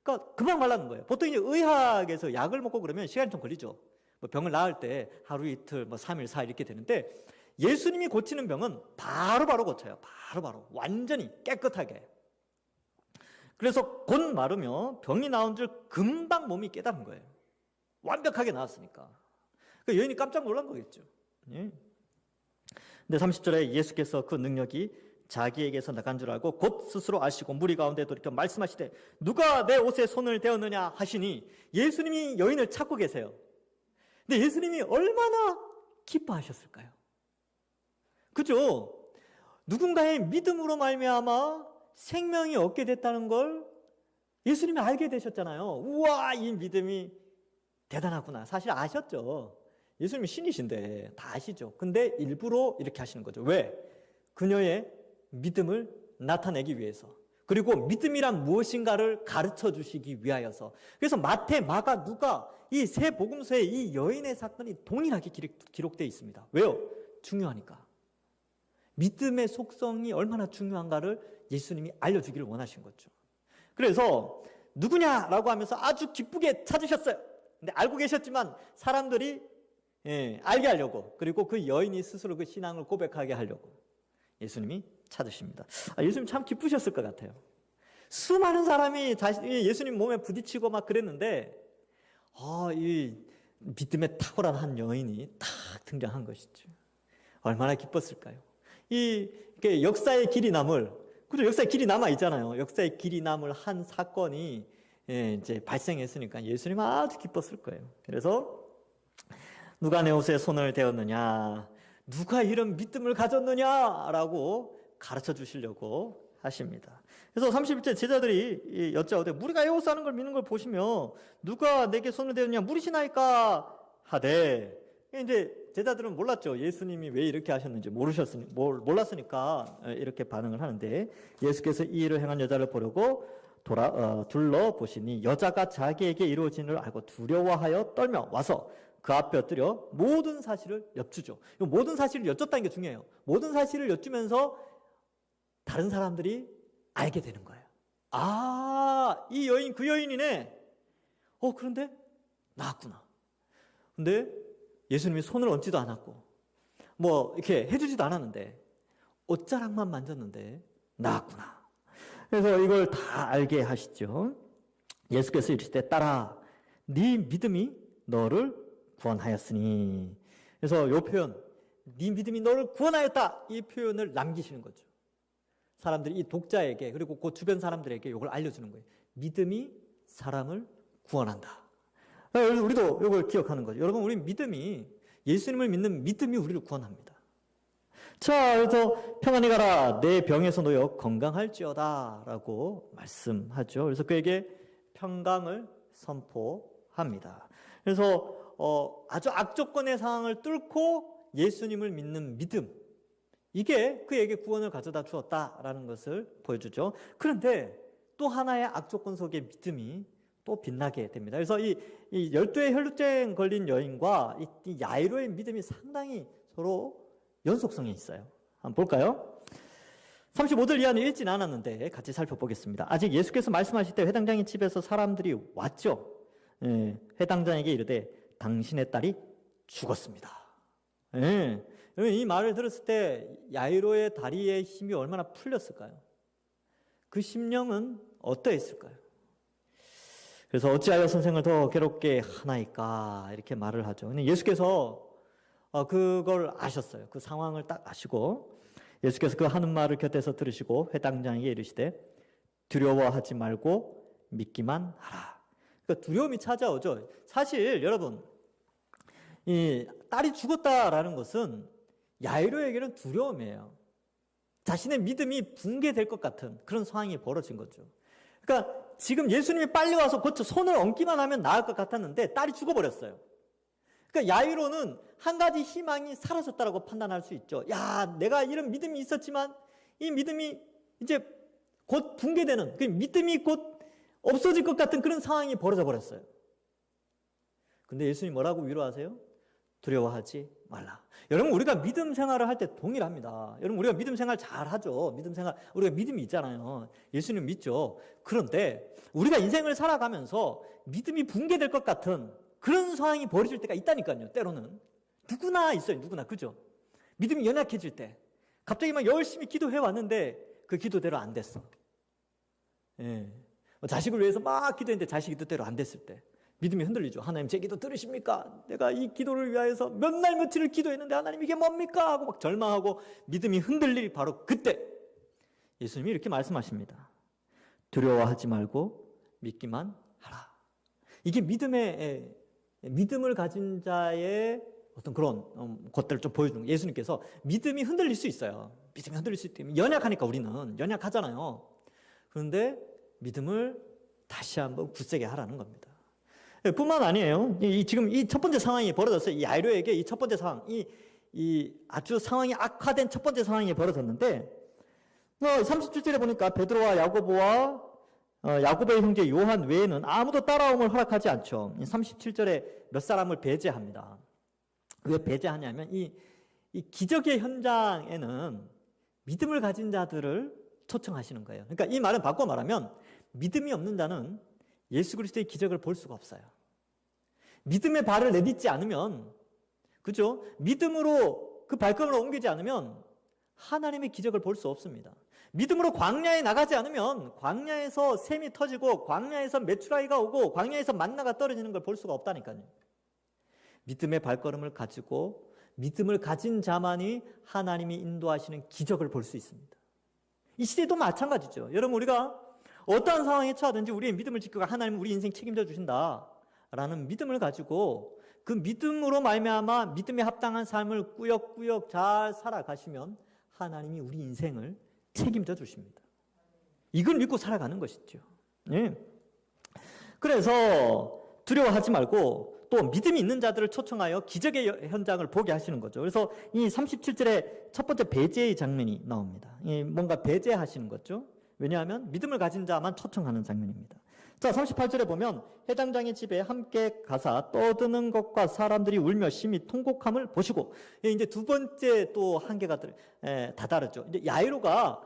그러니까 금방 말라는 거예요. 보통 이제 의학에서 약을 먹고 그러면 시간이 좀 걸리죠. 병을 나을 때 하루 이틀, 3일, 4일 이렇게 되는데 예수님이 고치는 병은 바로바로 고쳐요. 바로바로. 완전히 깨끗하게. 그래서 곧 마르며 병이 나온 줄 금방 몸이 깨달은 거예요. 완벽하게 나았으니까. 그 여인이 깜짝 놀란 거겠죠. 예. 근데 30절에 예수께서 그 능력이 자기에게서 나간 줄 알고 곧 스스로 아시고 무리 가운데 돌이켜 말씀하시되 누가 내 옷에 손을 대었느냐 하시니 예수님이 여인을 찾고 계세요. 근데 예수님이 얼마나 기뻐하셨을까요? 그죠? 누군가의 믿음으로 말미암아 생명이 얻게 됐다는 걸 예수님이 알게 되셨잖아요. 우와, 이 믿음이 대단하구나. 사실 아셨죠. 예수님이 신이신데 다 아시죠. 근데 일부러 이렇게 하시는 거죠. 왜? 그녀의 믿음을 나타내기 위해서. 그리고 믿음이란 무엇인가를 가르쳐 주시기 위하여서. 그래서 마태, 마가, 누가 이 세 복음서에 이 여인의 사건이 동일하게 기록되어 있습니다. 왜요? 중요하니까. 믿음의 속성이 얼마나 중요한가를 예수님이 알려주기를 원하신 거죠. 그래서 누구냐라고 하면서 아주 기쁘게 찾으셨어요. 근데 알고 계셨지만 사람들이 알게 하려고, 그리고 그 여인이 스스로 그 신앙을 고백하게 하려고 예수님이 찾으십니다. 예수님 참 기쁘셨을 것 같아요. 수많은 사람이 예수님 몸에 부딪히고 막 그랬는데 이 믿음에 탁월한 한 여인이 딱 등장한 것이죠. 얼마나 기뻤을까요? 이게 역사의 길이 남을, 그죠? 역사의 길이 남아 있잖아요. 역사의 길이 남을 한 사건이 이제 발생했으니까 예수님 아주 기뻤을 거예요. 그래서 누가 내 옷에 손을 대었느냐, 누가 이런 믿음을 가졌느냐라고 가르쳐 주시려고 하십니다. 그래서 31절 제자들이 여짜오되 우리가 이 옷 사는 걸 믿는 걸 보시며 누가 내게 손을 대었냐 물으시나이까 하되, 이제 제자들은 몰랐죠. 예수님이 왜 이렇게 하셨는지 몰랐으니까 이렇게 반응을 하는데, 예수께서 이 일을 행한 여자를 보려고 둘러보시니 여자가 자기에게 이루어진 줄 알고 두려워하여 떨며 와서 그 앞에 엎드려 모든 사실을 여쭈죠. 모든 사실을 여쭙다는 게 중요해요. 모든 사실을 여쭈면서 다른 사람들이 알게 되는 거예요. 이 여인 그 여인이네. 그런데 나았구나. 근데 예수님이 손을 얹지도 않았고 뭐 이렇게 해주지도 않았는데 옷자락만 만졌는데 나았구나. 그래서 이걸 다 알게 하시죠. 예수께서 이르시되 딸아, 네 믿음이 너를 구원하였으니. 그래서 이 표현, 네 믿음이 너를 구원하였다, 이 표현을 남기시는 거죠. 사람들이, 이 독자에게, 그리고 그 주변 사람들에게 이걸 알려주는 거예요. 믿음이 사람을 구원한다. 우리도 이걸 기억하는 거죠. 여러분, 우리 믿음이, 예수님을 믿는 믿음이 우리를 구원합니다. 자, 그래서 평안히 가라, 내 병에서 놓여 건강할지어다 라고 말씀하죠. 그래서 그에게 평강을 선포합니다. 그래서 아주 악조건의 상황을 뚫고 예수님을 믿는 믿음, 이게 그에게 구원을 가져다 주었다라는 것을 보여주죠. 그런데 또 하나의 악조건 속의 믿음이 또 빛나게 됩니다. 그래서 이 12의 혈루증 걸린 여인과 이 야이로의 믿음이 상당히 서로 연속성이 있어요. 한번 볼까요? 35절 이하는 읽진 않았는데 같이 살펴보겠습니다. 아직 예수께서 말씀하실 때 회당장의 집에서 사람들이 왔죠. 회당장에게 이르되 당신의 딸이 죽었습니다. 이 말을 들었을 때 야이로의 다리의 힘이 얼마나 풀렸을까요? 그 심령은 어떠했을까요? 그래서 어찌하여 선생을 더 괴롭게 하나이까 이렇게 말을 하죠. 근데 예수께서 그걸 아셨어요. 그 상황을 딱 아시고 예수께서 그 하는 말을 곁에서 들으시고 회당장에게 이르시되 두려워하지 말고 믿기만 하라. 그러니까 두려움이 찾아오죠. 사실 여러분, 이 딸이 죽었다라는 것은 야이로에게는 두려움이에요. 자신의 믿음이 붕괴될 것 같은 그런 상황이 벌어진 거죠. 그러니까 지금 예수님이 빨리 와서 고쳐 손을 얹기만 하면 나을 것 같았는데 딸이 죽어버렸어요. 그러니까 야이로는 한 가지 희망이 사라졌다라고 판단할 수 있죠. 내가 이런 믿음이 있었지만 이 믿음이 이제 곧 붕괴되는, 그 믿음이 곧 없어질 것 같은 그런 상황이 벌어져 버렸어요. 근데 예수님이 뭐라고 위로하세요? 두려워하지 말라. 여러분, 우리가 믿음 생활을 할 때 동일합니다. 여러분, 우리가 믿음 생활 잘 하죠. 믿음 생활, 우리가 믿음이 있잖아요. 예수님 믿죠. 그런데 우리가 인생을 살아가면서 믿음이 붕괴될 것 같은 그런 상황이 벌어질 때가 있다니까요. 때로는 누구나 있어요. 누구나, 그죠? 믿음이 연약해질 때 갑자기 막 열심히 기도해 왔는데 그 기도대로 안 됐어. 자식을 위해서 막 기도했는데 자식이 뜻대로 안 됐을 때, 믿음이 흔들리죠. 하나님 제 기도 들으십니까? 내가 이 기도를 위하여서 몇 날 며칠을 기도했는데 하나님 이게 뭡니까? 하고 막 절망하고 믿음이 흔들릴 바로 그때 예수님이 이렇게 말씀하십니다. 두려워하지 말고 믿기만 하라. 이게 믿음을 가진 자의 어떤 그런 것들을 좀 보여주는 거예요. 예수님께서 믿음이 흔들릴 수 있어요. 믿음이 흔들릴 수 있기 때문에 연약하니까 우리는 연약하잖아요. 그런데 믿음을 다시 한번 굳세게 하라는 겁니다. 뿐만 아니에요. 지금 이 첫 번째 상황이 벌어졌어요. 이 야이로에게 이 첫 번째 상황, 이 아주 상황이 악화된 첫 번째 상황이 벌어졌는데 37절에 보니까 베드로와 야고보와 야고보의 형제 요한 외에는 아무도 따라옴을 허락하지 않죠. 37절에 몇 사람을 배제합니다. 왜 배제하냐면 이 기적의 현장에는 믿음을 가진 자들을 초청하시는 거예요. 그러니까 이 말은 바꿔 말하면 믿음이 없는 자는 예수 그리스도의 기적을 볼 수가 없어요. 믿음의 발을 내딛지 않으면, 그죠? 믿음으로 그 발걸음을 옮기지 않으면 하나님의 기적을 볼 수 없습니다. 믿음으로 광야에 나가지 않으면 광야에서 샘이 터지고 광야에서 메추라기가 오고 광야에서 만나가 떨어지는 걸 볼 수가 없다니까요. 믿음의 발걸음을 가지고 믿음을 가진 자만이 하나님이 인도하시는 기적을 볼 수 있습니다. 이 시대도 마찬가지죠. 여러분, 우리가 어떠한 상황에 처하든지 우리의 믿음을 지키고 하나님은 우리 인생 책임져 주신다라는 믿음을 가지고 그 믿음으로 말미암아 믿음에 합당한 삶을 꾸역꾸역 잘 살아가시면 하나님이 우리 인생을 책임져 주십니다. 이걸 믿고 살아가는 것이죠. 예. 그래서 두려워하지 말고 또 믿음이 있는 자들을 초청하여 기적의 현장을 보게 하시는 거죠. 그래서 이 37절에 첫 번째 배제의 장면이 나옵니다. 뭔가 배제하시는 거죠. 왜냐하면 믿음을 가진 자만 초청하는 장면입니다. 자, 38절에 보면 회당장의 집에 함께 가사 떠드는 것과 사람들이 울며 심히 통곡함을 보시고, 이제 두 번째 또 한계가 다다르죠. 이제 야이로가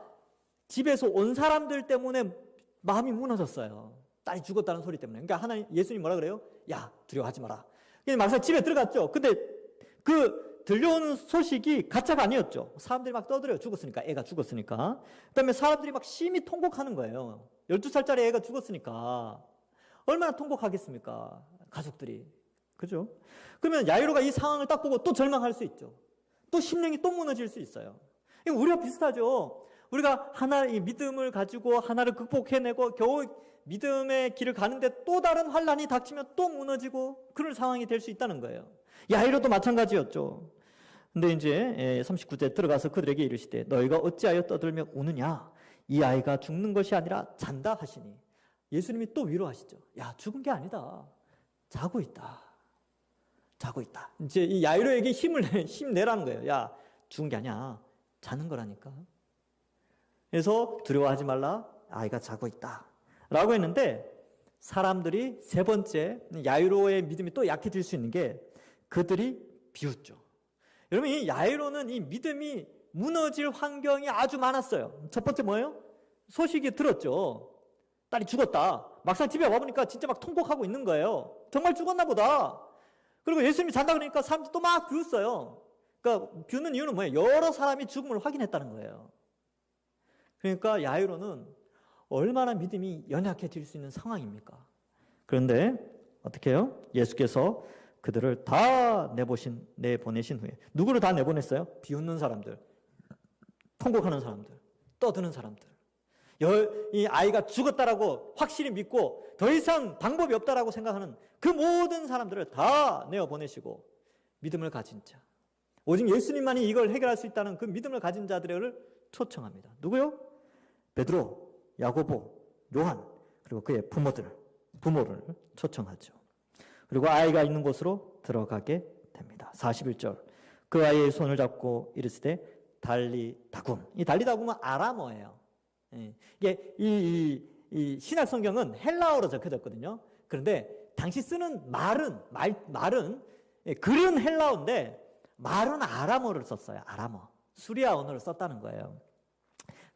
집에서 온 사람들 때문에 마음이 무너졌어요. 딸이 죽었다는 소리 때문에. 그러니까 예수님 뭐라 그래요? 야, 두려워하지 마라. 막상 집에 들어갔죠. 근데 그 들려오는 소식이 가짜가 아니었죠. 사람들이 막 떠들어요. 죽었으니까, 애가 죽었으니까. 그다음에 사람들이 막 심히 통곡하는 거예요. 12살짜리 애가 죽었으니까 얼마나 통곡하겠습니까? 가족들이. 그죠? 그러면 야이로가 이 상황을 딱 보고 또 절망할 수 있죠. 또 심령이 또 무너질 수 있어요. 우리가 비슷하죠. 우리가 하나의 믿음을 가지고 하나를 극복해내고 겨우 믿음의 길을 가는데 또 다른 환란이 닥치면 또 무너지고 그럴 상황이 될 수 있다는 거예요. 야이로도 마찬가지였죠. 근데 이제 39절 들어가서 그들에게 이르시되 너희가 어찌하여 떠들며 우느냐? 이 아이가 죽는 것이 아니라 잔다 하시니 예수님이 또 위로하시죠. 야, 죽은 게 아니다. 자고 있다. 자고 있다. 이제 이 야이로에게 힘내라는 거예요. 야, 죽은 게 아니야. 자는 거라니까. 그래서 두려워하지 말라. 아이가 자고 있다. 라고 했는데 사람들이 세 번째 야이로의 믿음이 또 약해질 수 있는 게 그들이 비웃죠. 여러분, 이 야이로는 이 믿음이 무너질 환경이 아주 많았어요. 첫 번째 뭐예요? 소식이 들었죠. 딸이 죽었다. 막상 집에 와보니까 진짜 막 통곡하고 있는 거예요. 정말 죽었나 보다. 그리고 예수님이 잔다 그러니까 사람들이 또 막 비웃어요. 그러니까 비웃는 이유는 뭐예요? 여러 사람이 죽음을 확인했다는 거예요. 그러니까 야이로는 얼마나 믿음이 연약해질 수 있는 상황입니까? 그런데 어떻게 해요? 예수께서 그들을 다 내보내신 후에 누구를 다 내보냈어요? 비웃는 사람들, 통곡하는 사람들, 떠드는 사람들, 이 아이가 죽었다라고 확실히 믿고 더 이상 방법이 없다라고 생각하는 그 모든 사람들을 다 내어보내시고 믿음을 가진 자, 오직 예수님만이 이걸 해결할 수 있다는 그 믿음을 가진 자들을 초청합니다. 누구요? 베드로, 야고보, 요한, 그리고 그의 부모를 초청하죠. 그리고 아이가 있는 곳으로 들어가게 됩니다. 41절. 그 아이의 손을 잡고 이르시되 달리다굼. 이 달리다굼은 아람어예요. 이게 이 신약 성경은 헬라어로 적혀졌거든요. 그런데 당시 쓰는 말은 글은 헬라어인데 말은 아람어를 썼어요. 아람어. 수리아 언어를 썼다는 거예요.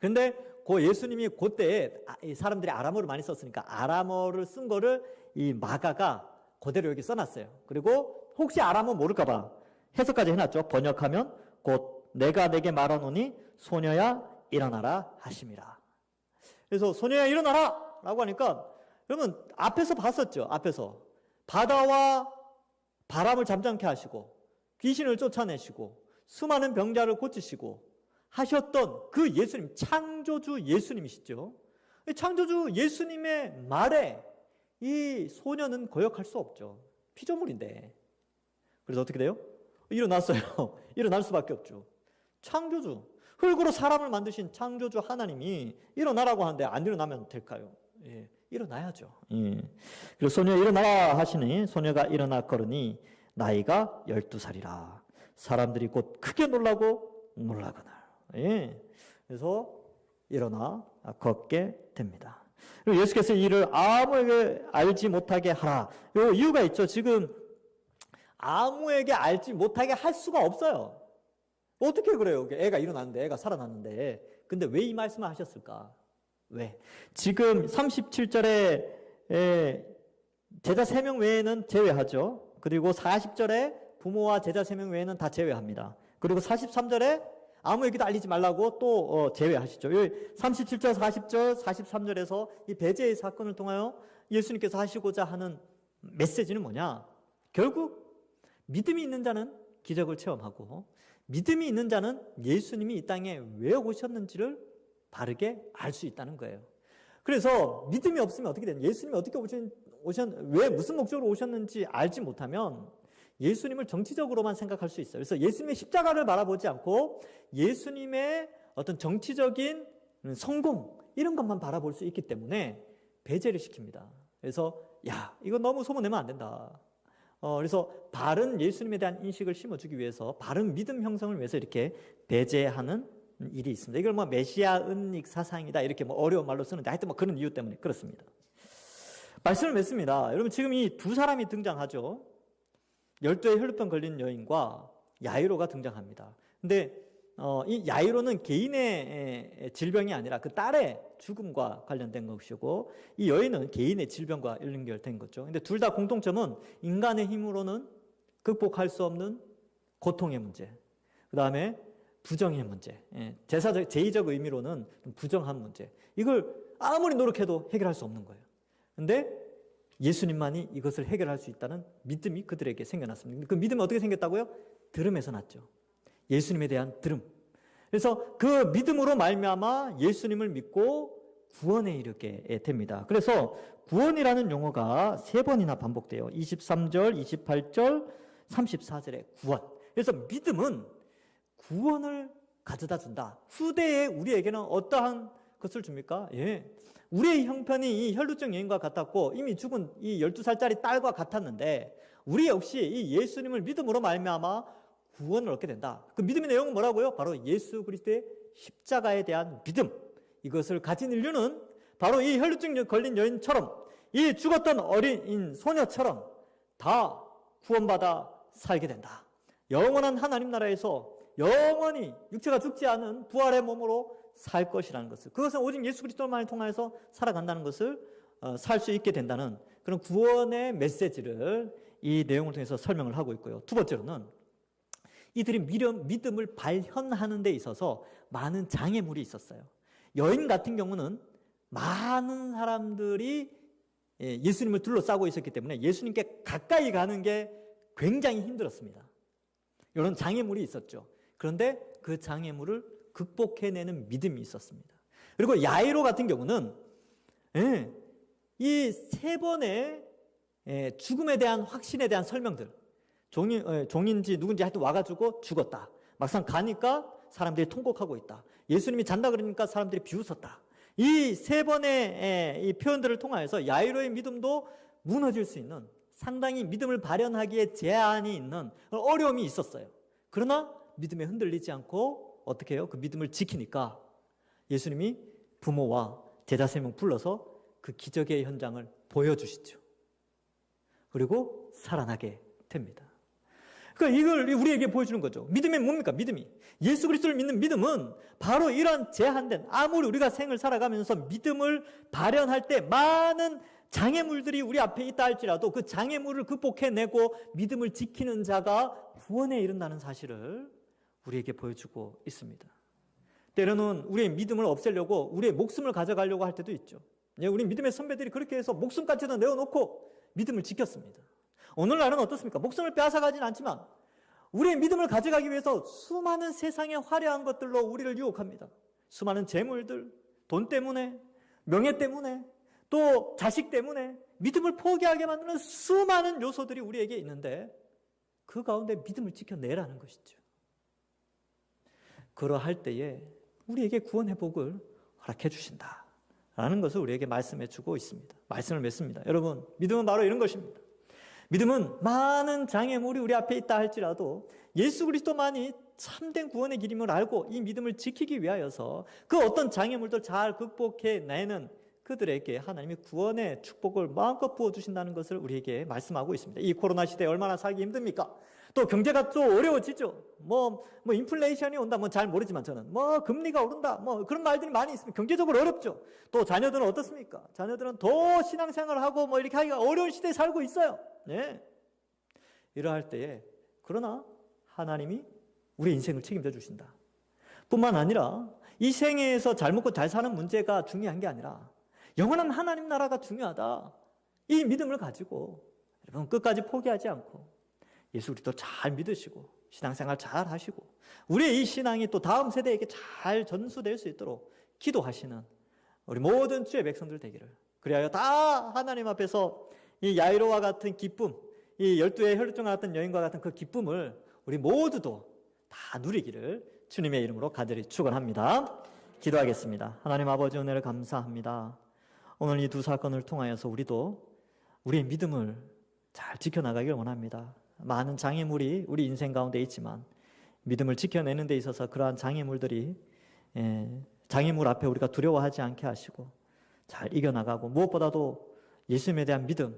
그런데 예수님이 그때 사람들이 아람어를 많이 썼으니까 아람어를 쓴 거를 이 마가가 그대로 여기 써놨어요. 그리고 혹시 아람어 모를까봐 해석까지 해놨죠. 번역하면 곧 내가 내게 말하노니 소녀야 일어나라 하심이라. 그래서 소녀야 일어나라 라고 하니까 여러분 앞에서 봤었죠. 앞에서 바다와 바람을 잠잠케 하시고 귀신을 쫓아내시고 수많은 병자를 고치시고 하셨던 그 예수님, 창조주 예수님이시죠. 창조주 예수님의 말에 이 소녀는 거역할 수 없죠. 피조물인데. 그래서 어떻게 돼요? 일어났어요. 일어날 수밖에 없죠. 창조주, 흙으로 사람을 만드신 창조주 하나님이 일어나라고 하는데 안 일어나면 될까요? 예, 일어나야죠. 예. 그리고 소녀 일어나라 하시니 소녀가 일어나 걸으니 나이가 12살이라. 사람들이 곧 크게 놀라고 놀라거늘. 예. 그래서 일어나 걷게 됩니다. 그리고 예수께서 이를 아무에게 알지 못하게 하라. 요 이유가 있죠. 지금 아무에게 알지 못하게 할 수가 없어요. 어떻게 그래요? 애가 일어났는데, 애가 살아났는데. 근데 왜 이 말씀을 하셨을까? 왜? 지금 37절에 제자 3명 외에는 제외하죠. 그리고 40절에 부모와 제자 3명 외에는 다 제외합니다. 그리고 43절에 아무에게도 알리지 말라고 또 제외하시죠. 37절, 40절, 43절에서 이 배제의 사건을 통하여 예수님께서 하시고자 하는 메시지는 뭐냐? 결국 믿음이 있는 자는 기적을 체험하고 믿음이 있는 자는 예수님이 이 땅에 왜 오셨는지를 바르게 알 수 있다는 거예요. 그래서 믿음이 없으면 어떻게 되냐? 예수님이 어떻게 왜 무슨 목적으로 오셨는지 알지 못하면 예수님을 정치적으로만 생각할 수 있어요. 그래서 예수님의 십자가를 바라보지 않고 예수님의 어떤 정치적인 성공 이런 것만 바라볼 수 있기 때문에 배제를 시킵니다. 그래서 이거 너무 소문내면 안 된다. 그래서 바른 예수님에 대한 인식을 심어주기 위해서 바른 믿음 형성을 위해서 이렇게 배제하는 일이 있습니다. 이걸 메시아 은닉 사상이다 이렇게 어려운 말로 쓰는데 하여튼 그런 이유 때문에 그렇습니다. 말씀을 맺습니다. 여러분 지금 이 두 사람이 등장하죠. 12의 혈루병 걸린 여인과 야이로가 등장합니다. 근데 이 야이로는 개인의 질병이 아니라 그 딸의 죽음과 관련된 것이고 이 여인은 개인의 질병과 연결된 거죠. 근데 둘 다 공통점은 인간의 힘으로는 극복할 수 없는 고통의 문제, 그 다음에 부정의 문제, 제사적, 제의적 의미로는 부정한 문제, 이걸 아무리 노력해도 해결할 수 없는 거예요. 근데 예수님만이 이것을 해결할 수 있다는 믿음이 그들에게 생겨났습니다. 그 믿음이 어떻게 생겼다고요? 들음에서 났죠. 예수님에 대한 들음. 그래서 그 믿음으로 말미암아 예수님을 믿고 구원에 이르게 됩니다. 그래서 구원이라는 용어가 3번이나 반복돼요. 23절, 28절, 34절에 구원. 그래서 믿음은 구원을 가져다 준다. 후대에 우리에게는 어떠한 것을 줍니까? 우리의 형편이 이 혈루증 여인과 같았고 이미 죽은 이 12살짜리 딸과 같았는데 우리 역시 이 예수님을 믿음으로 말미암아 구원을 얻게 된다. 그 믿음의 내용은 뭐라고요? 바로 예수 그리스도의 십자가에 대한 믿음. 이것을 가진 인류는 바로 이 혈루증 걸린 여인처럼 이 죽었던 어린 소녀처럼 다 구원받아 살게 된다. 영원한 하나님 나라에서 영원히 육체가 죽지 않은 부활의 몸으로 살 것이라는 것을, 그것은 오직 예수 그리스도만을 통해서 살아간다는 것을 살 수 있게 된다는 그런 구원의 메시지를 이 내용을 통해서 설명을 하고 있고요. 두 번째로는 이들이 믿음을 발현하는 데 있어서 많은 장애물이 있었어요. 여인 같은 경우는 많은 사람들이 예수님을 둘러싸고 있었기 때문에 예수님께 가까이 가는 게 굉장히 힘들었습니다. 이런 장애물이 있었죠. 그런데 그 장애물을 극복해내는 믿음이 있었습니다. 그리고 야이로 같은 경우는 이 3번의 죽음에 대한 확신에 대한 설명들, 종인지 누군지 하여튼 와가지고 죽었다. 막상 가니까 사람들이 통곡하고 있다. 예수님이 잔다 그러니까 사람들이 비웃었다. 이 3번의 이 표현들을 통하여서 야이로의 믿음도 무너질 수 있는, 상당히 믿음을 발현하기에 제한이 있는 어려움이 있었어요. 그러나 믿음에 흔들리지 않고 어떻게 해요? 그 믿음을 지키니까 예수님이 부모와 제자 3명 불러서 그 기적의 현장을 보여주시죠. 그리고 살아나게 됩니다. 그러니까 이걸 우리에게 보여주는 거죠. 믿음이 뭡니까? 믿음이. 예수 그리스도를 믿는 믿음은 바로 이런 제한된, 아무리 우리가 생을 살아가면서 믿음을 발현할 때 많은 장애물들이 우리 앞에 있다 할지라도 그 장애물을 극복해내고 믿음을 지키는 자가 구원에 이른다는 사실을 우리에게 보여주고 있습니다. 때로는 우리의 믿음을 없애려고 우리의 목숨을 가져가려고 할 때도 있죠. 우리 믿음의 선배들이 그렇게 해서 목숨까지도 내어놓고 믿음을 지켰습니다. 오늘날은 어떻습니까? 목숨을 빼앗아가진 않지만 우리의 믿음을 가져가기 위해서 수많은 세상의 화려한 것들로 우리를 유혹합니다. 수많은 재물들, 돈 때문에, 명예 때문에, 또 자식 때문에 믿음을 포기하게 만드는 수많은 요소들이 우리에게 있는데 그 가운데 믿음을 지켜내라는 것이죠. 그러할 때에 우리에게 구원의 복을 허락해 주신다라는 것을 우리에게 말씀해 주고 있습니다. 말씀을 맺습니다. 여러분, 믿음은 바로 이런 것입니다. 믿음은 많은 장애물이 우리 앞에 있다 할지라도 예수 그리스도만이 참된 구원의 길임을 알고 이 믿음을 지키기 위하여서 그 어떤 장애물도 잘 극복해내는 그들에게 하나님이 구원의 축복을 마음껏 부어주신다는 것을 우리에게 말씀하고 있습니다. 이 코로나 시대에 얼마나 살기 힘듭니까? 또 경제가 또 어려워지죠. 인플레이션이 온다. 잘 모르지만 저는 금리가 오른다. 그런 말들이 많이 있습니다. 경제적으로 어렵죠. 또 자녀들은 어떻습니까? 자녀들은 더 신앙생활을 하고 이렇게 하기가 어려운 시대에 살고 있어요. 네. 이러할 때에 그러나 하나님이 우리 인생을 책임져 주신다. 뿐만 아니라 이 생애에서 잘 먹고 잘 사는 문제가 중요한 게 아니라 영원한 하나님 나라가 중요하다. 이 믿음을 가지고 여러분 끝까지 포기하지 않고 예수 그리스도 잘 믿으시고 신앙생활 잘 하시고 우리의 이 신앙이 또 다음 세대에게 잘 전수될 수 있도록 기도하시는 우리 모든 주의 백성들 되기를, 그리하여 다 하나님 앞에서 이 야이로와 같은 기쁨, 이 12의 혈루증과 같은 여인과 같은 그 기쁨을 우리 모두도 다 누리기를 주님의 이름으로 간절히 축원합니다. 기도하겠습니다. 하나님 아버지, 은혜를 감사합니다. 오늘 이 두 사건을 통하여서 우리도 우리의 믿음을 잘 지켜나가길 원합니다. 많은 장애물이 우리 인생 가운데 있지만 믿음을 지켜내는 데 있어서 그러한 장애물들이 장애물 앞에 우리가 두려워하지 않게 하시고 잘 이겨나가고, 무엇보다도 예수님에 대한 믿음,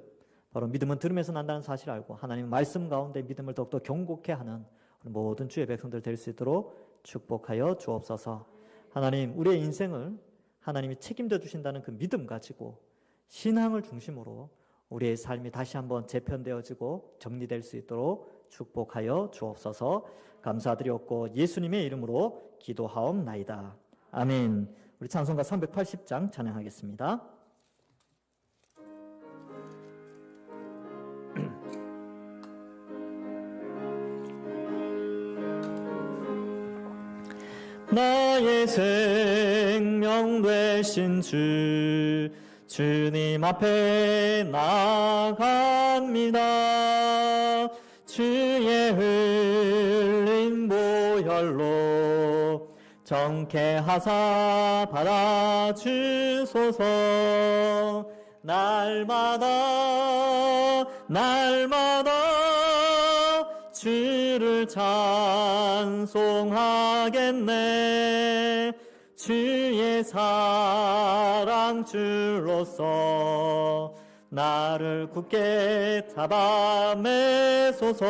바로 믿음은 들음에서 난다는 사실을 알고 하나님 말씀 가운데 믿음을 더욱더 경고케 하는 모든 주의 백성들 될 수 있도록 축복하여 주옵소서. 하나님, 우리의 인생을 하나님이 책임져 주신다는 그 믿음 가지고 신앙을 중심으로 우리의 삶이 다시 한번 재편되어지고 정리될 수 있도록 축복하여 주옵소서. 감사드리옵고 예수님의 이름으로 기도하옵나이다. 아멘. 우리 찬송가 380장 찬양하겠습니다. 나의 생명 되신 주님 앞에 나아갑니다. 주의 흘린 보혈로 정케하사 받아주소서. 날마다 주를 찬송하겠네. 주의 사랑 줄로서 나를 굳게 잡아 매소서.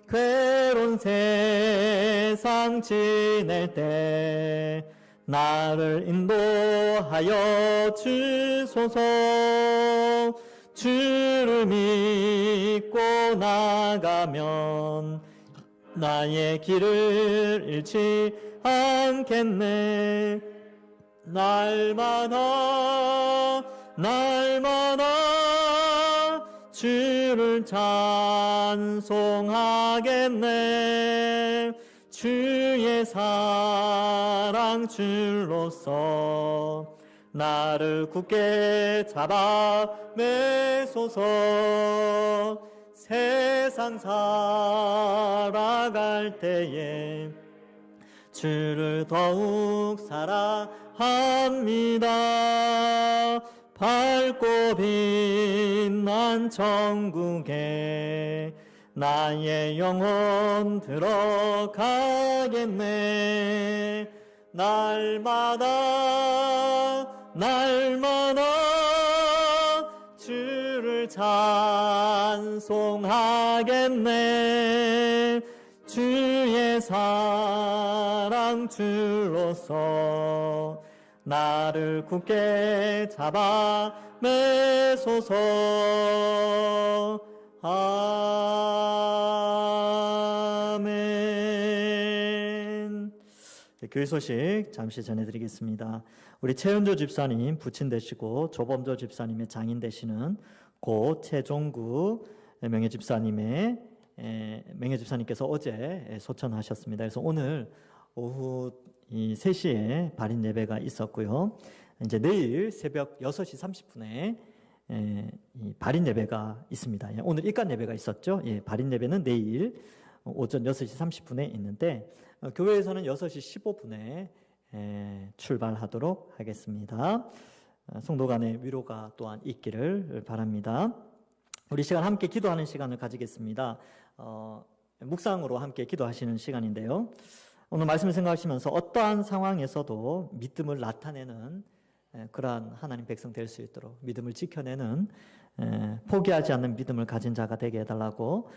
괴로운 세상 지낼 때 나를 인도하여 주소서. 주를 믿고 나가면 나의 길을 잃지 않겠네. 날마다 주를 찬송하겠네. 주의 사랑 줄로서 나를 굳게 잡아 매소서. 세상 살아갈 때에 주를 더욱 사랑합니다. 밝고 빛난 천국에 나의 영혼 들어가겠네. 날마다 주를 찬송하겠네. 주의 사랑 줄로서 나를 굳게 잡아 매소서. 아멘. 교회 소식 잠시 전해드리겠습니다. 우리 최은조 집사님 부친 되시고 조범조 집사님의 장인 되시는 고 최종구 명예집사님께서 어제 소천하셨습니다. 그래서 오늘 오후 이 3시에 발인 예배가 있었고요. 이제 내일 새벽 6시 30분에 이 발인 예배가 있습니다. 오늘 입관 예배가 있었죠. 예, 발인 예배는 내일 오전 6시 30분에 있는데 교회에서는 6시 15분에 출발하도록 하겠습니다. 성도 간의 위로가 또한 있기를 바랍니다. 우리 시간 함께 기도하는 시간을 가지겠습니다. 묵상으로 함께 기도하시는 시간인데요. 오늘 말씀을 생각하시면서 어떠한 상황에서도 믿음을 나타내는 그러한 하나님 백성 될 수 있도록 믿음을 지켜내는 포기하지 않는 믿음을 가진 자가 되게 해달라고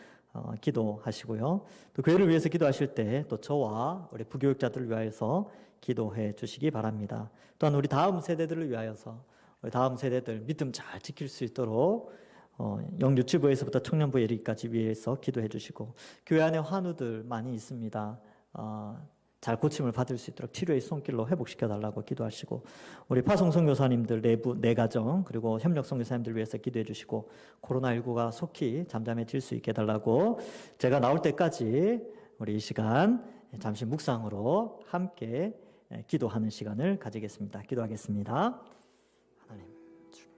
기도하시고요. 또 교회를 위해서 기도하실 때 또 저와 우리 부교육자들을 위하여서 기도해 주시기 바랍니다. 또한 우리 다음 세대들을 위하여서 우리 다음 세대들 믿음 잘 지킬 수 있도록 영유치부에서부터 청년부에 이르기까지 위해서 기도해 주시고 교회 안에 환우들 많이 있습니다. 잘 고침을 받을 수 있도록 치료의 손길로 회복시켜 달라고 기도하시고 우리 파송 선교사님들 내부 내 가정 그리고 협력 선교사님들 위해서 기도해 주시고 코로나19가 속히 잠잠해질 수 있게 해달라고 제가 나올 때까지 우리 이 시간 잠시 묵상으로 함께 기도하는 시간을 가지겠습니다. 기도하겠습니다. 하나님 주시옵소서.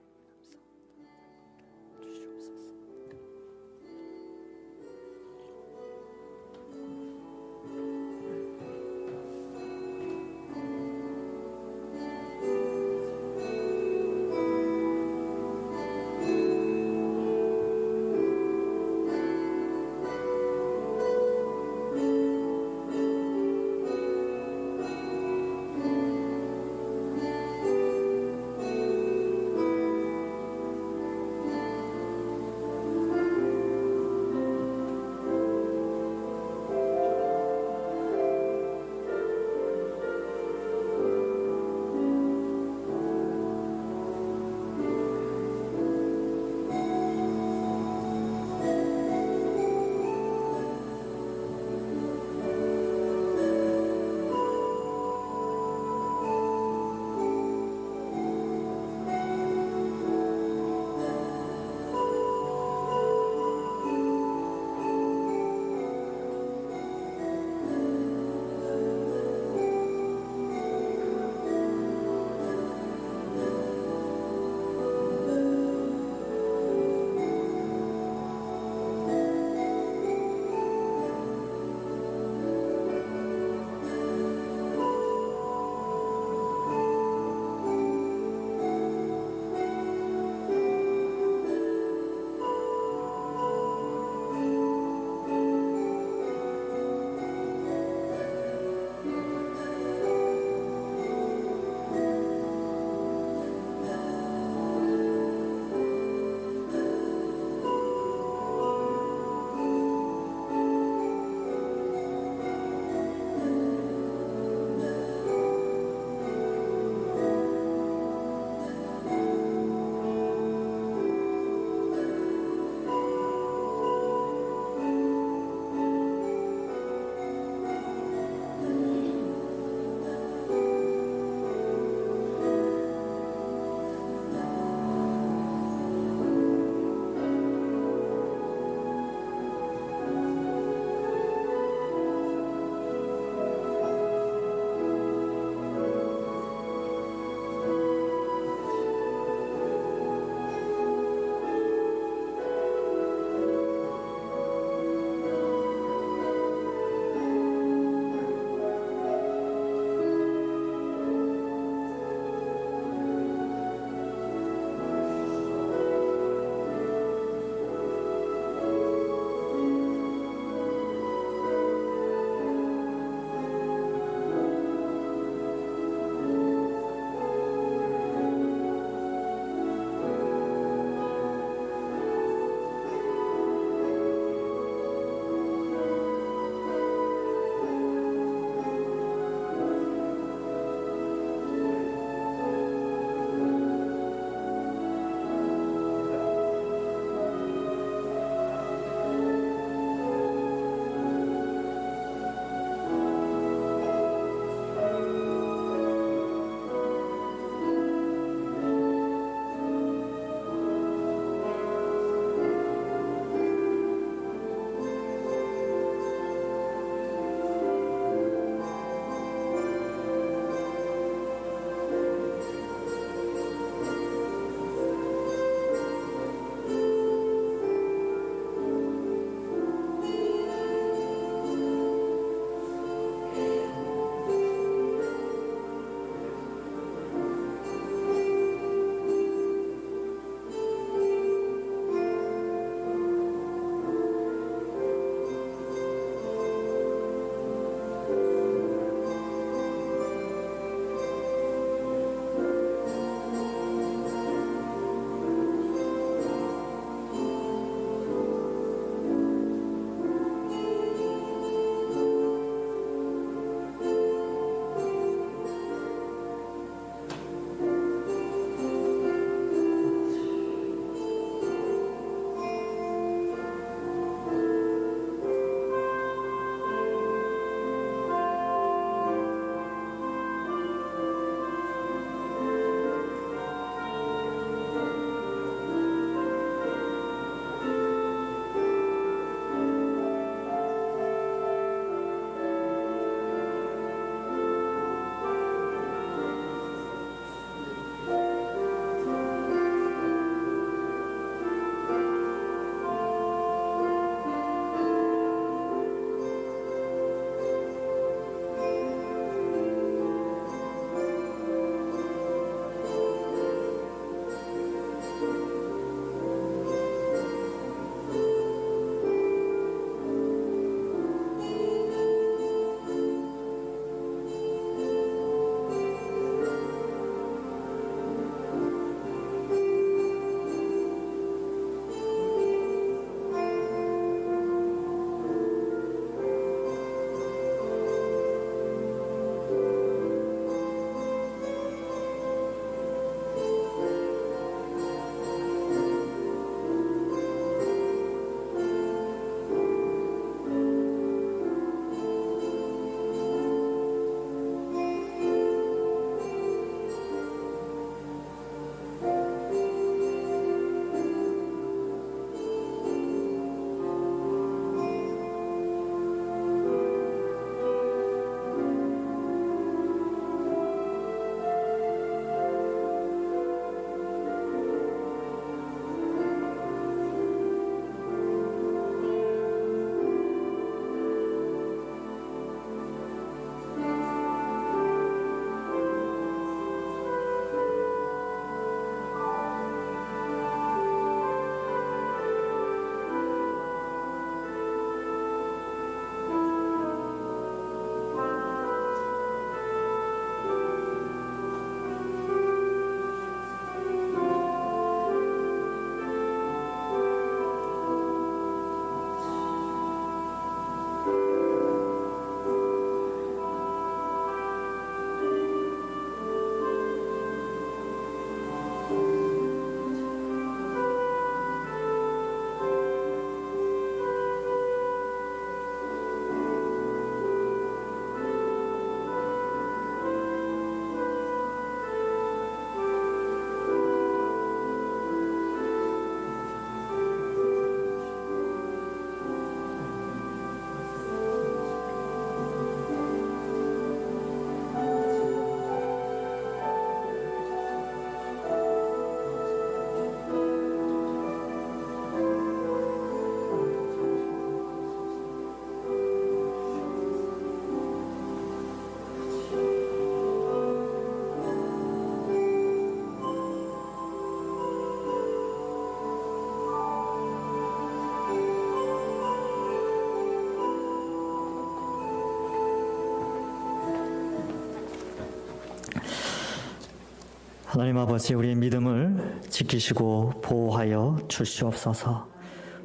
하나님 아버지, 우리의 믿음을 지키시고 보호하여 주시옵소서.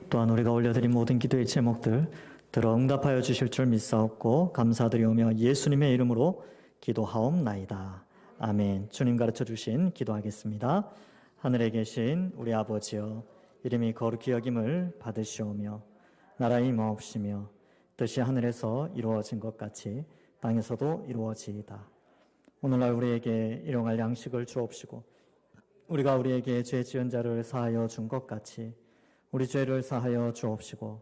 또한 우리가 올려드린 모든 기도의 제목들 들어 응답하여 주실 줄 믿사옵고 감사드리오며 예수님의 이름으로 기도하옵나이다. 아멘. 주님 가르쳐 주신 기도하겠습니다. 하늘에 계신 우리 아버지여, 이름이 거룩히 여김을 받으시오며 나라의 임하옵시며 뜻이 하늘에서 이루어진 것 같이 땅에서도 이루어지이다. 오늘날 우리에게 일용할 양식을 주옵시고 우리가 우리에게 죄 지은 자를 사하여 준 것 같이 우리 죄를 사하여 주옵시고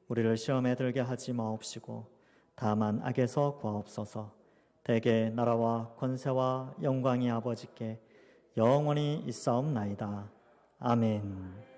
우리를 시험에 들게 하지 마옵시고 다만 악에서 구하옵소서. 대개 나라와 권세와 영광이 아버지께 영원히 있사옵나이다. 아멘.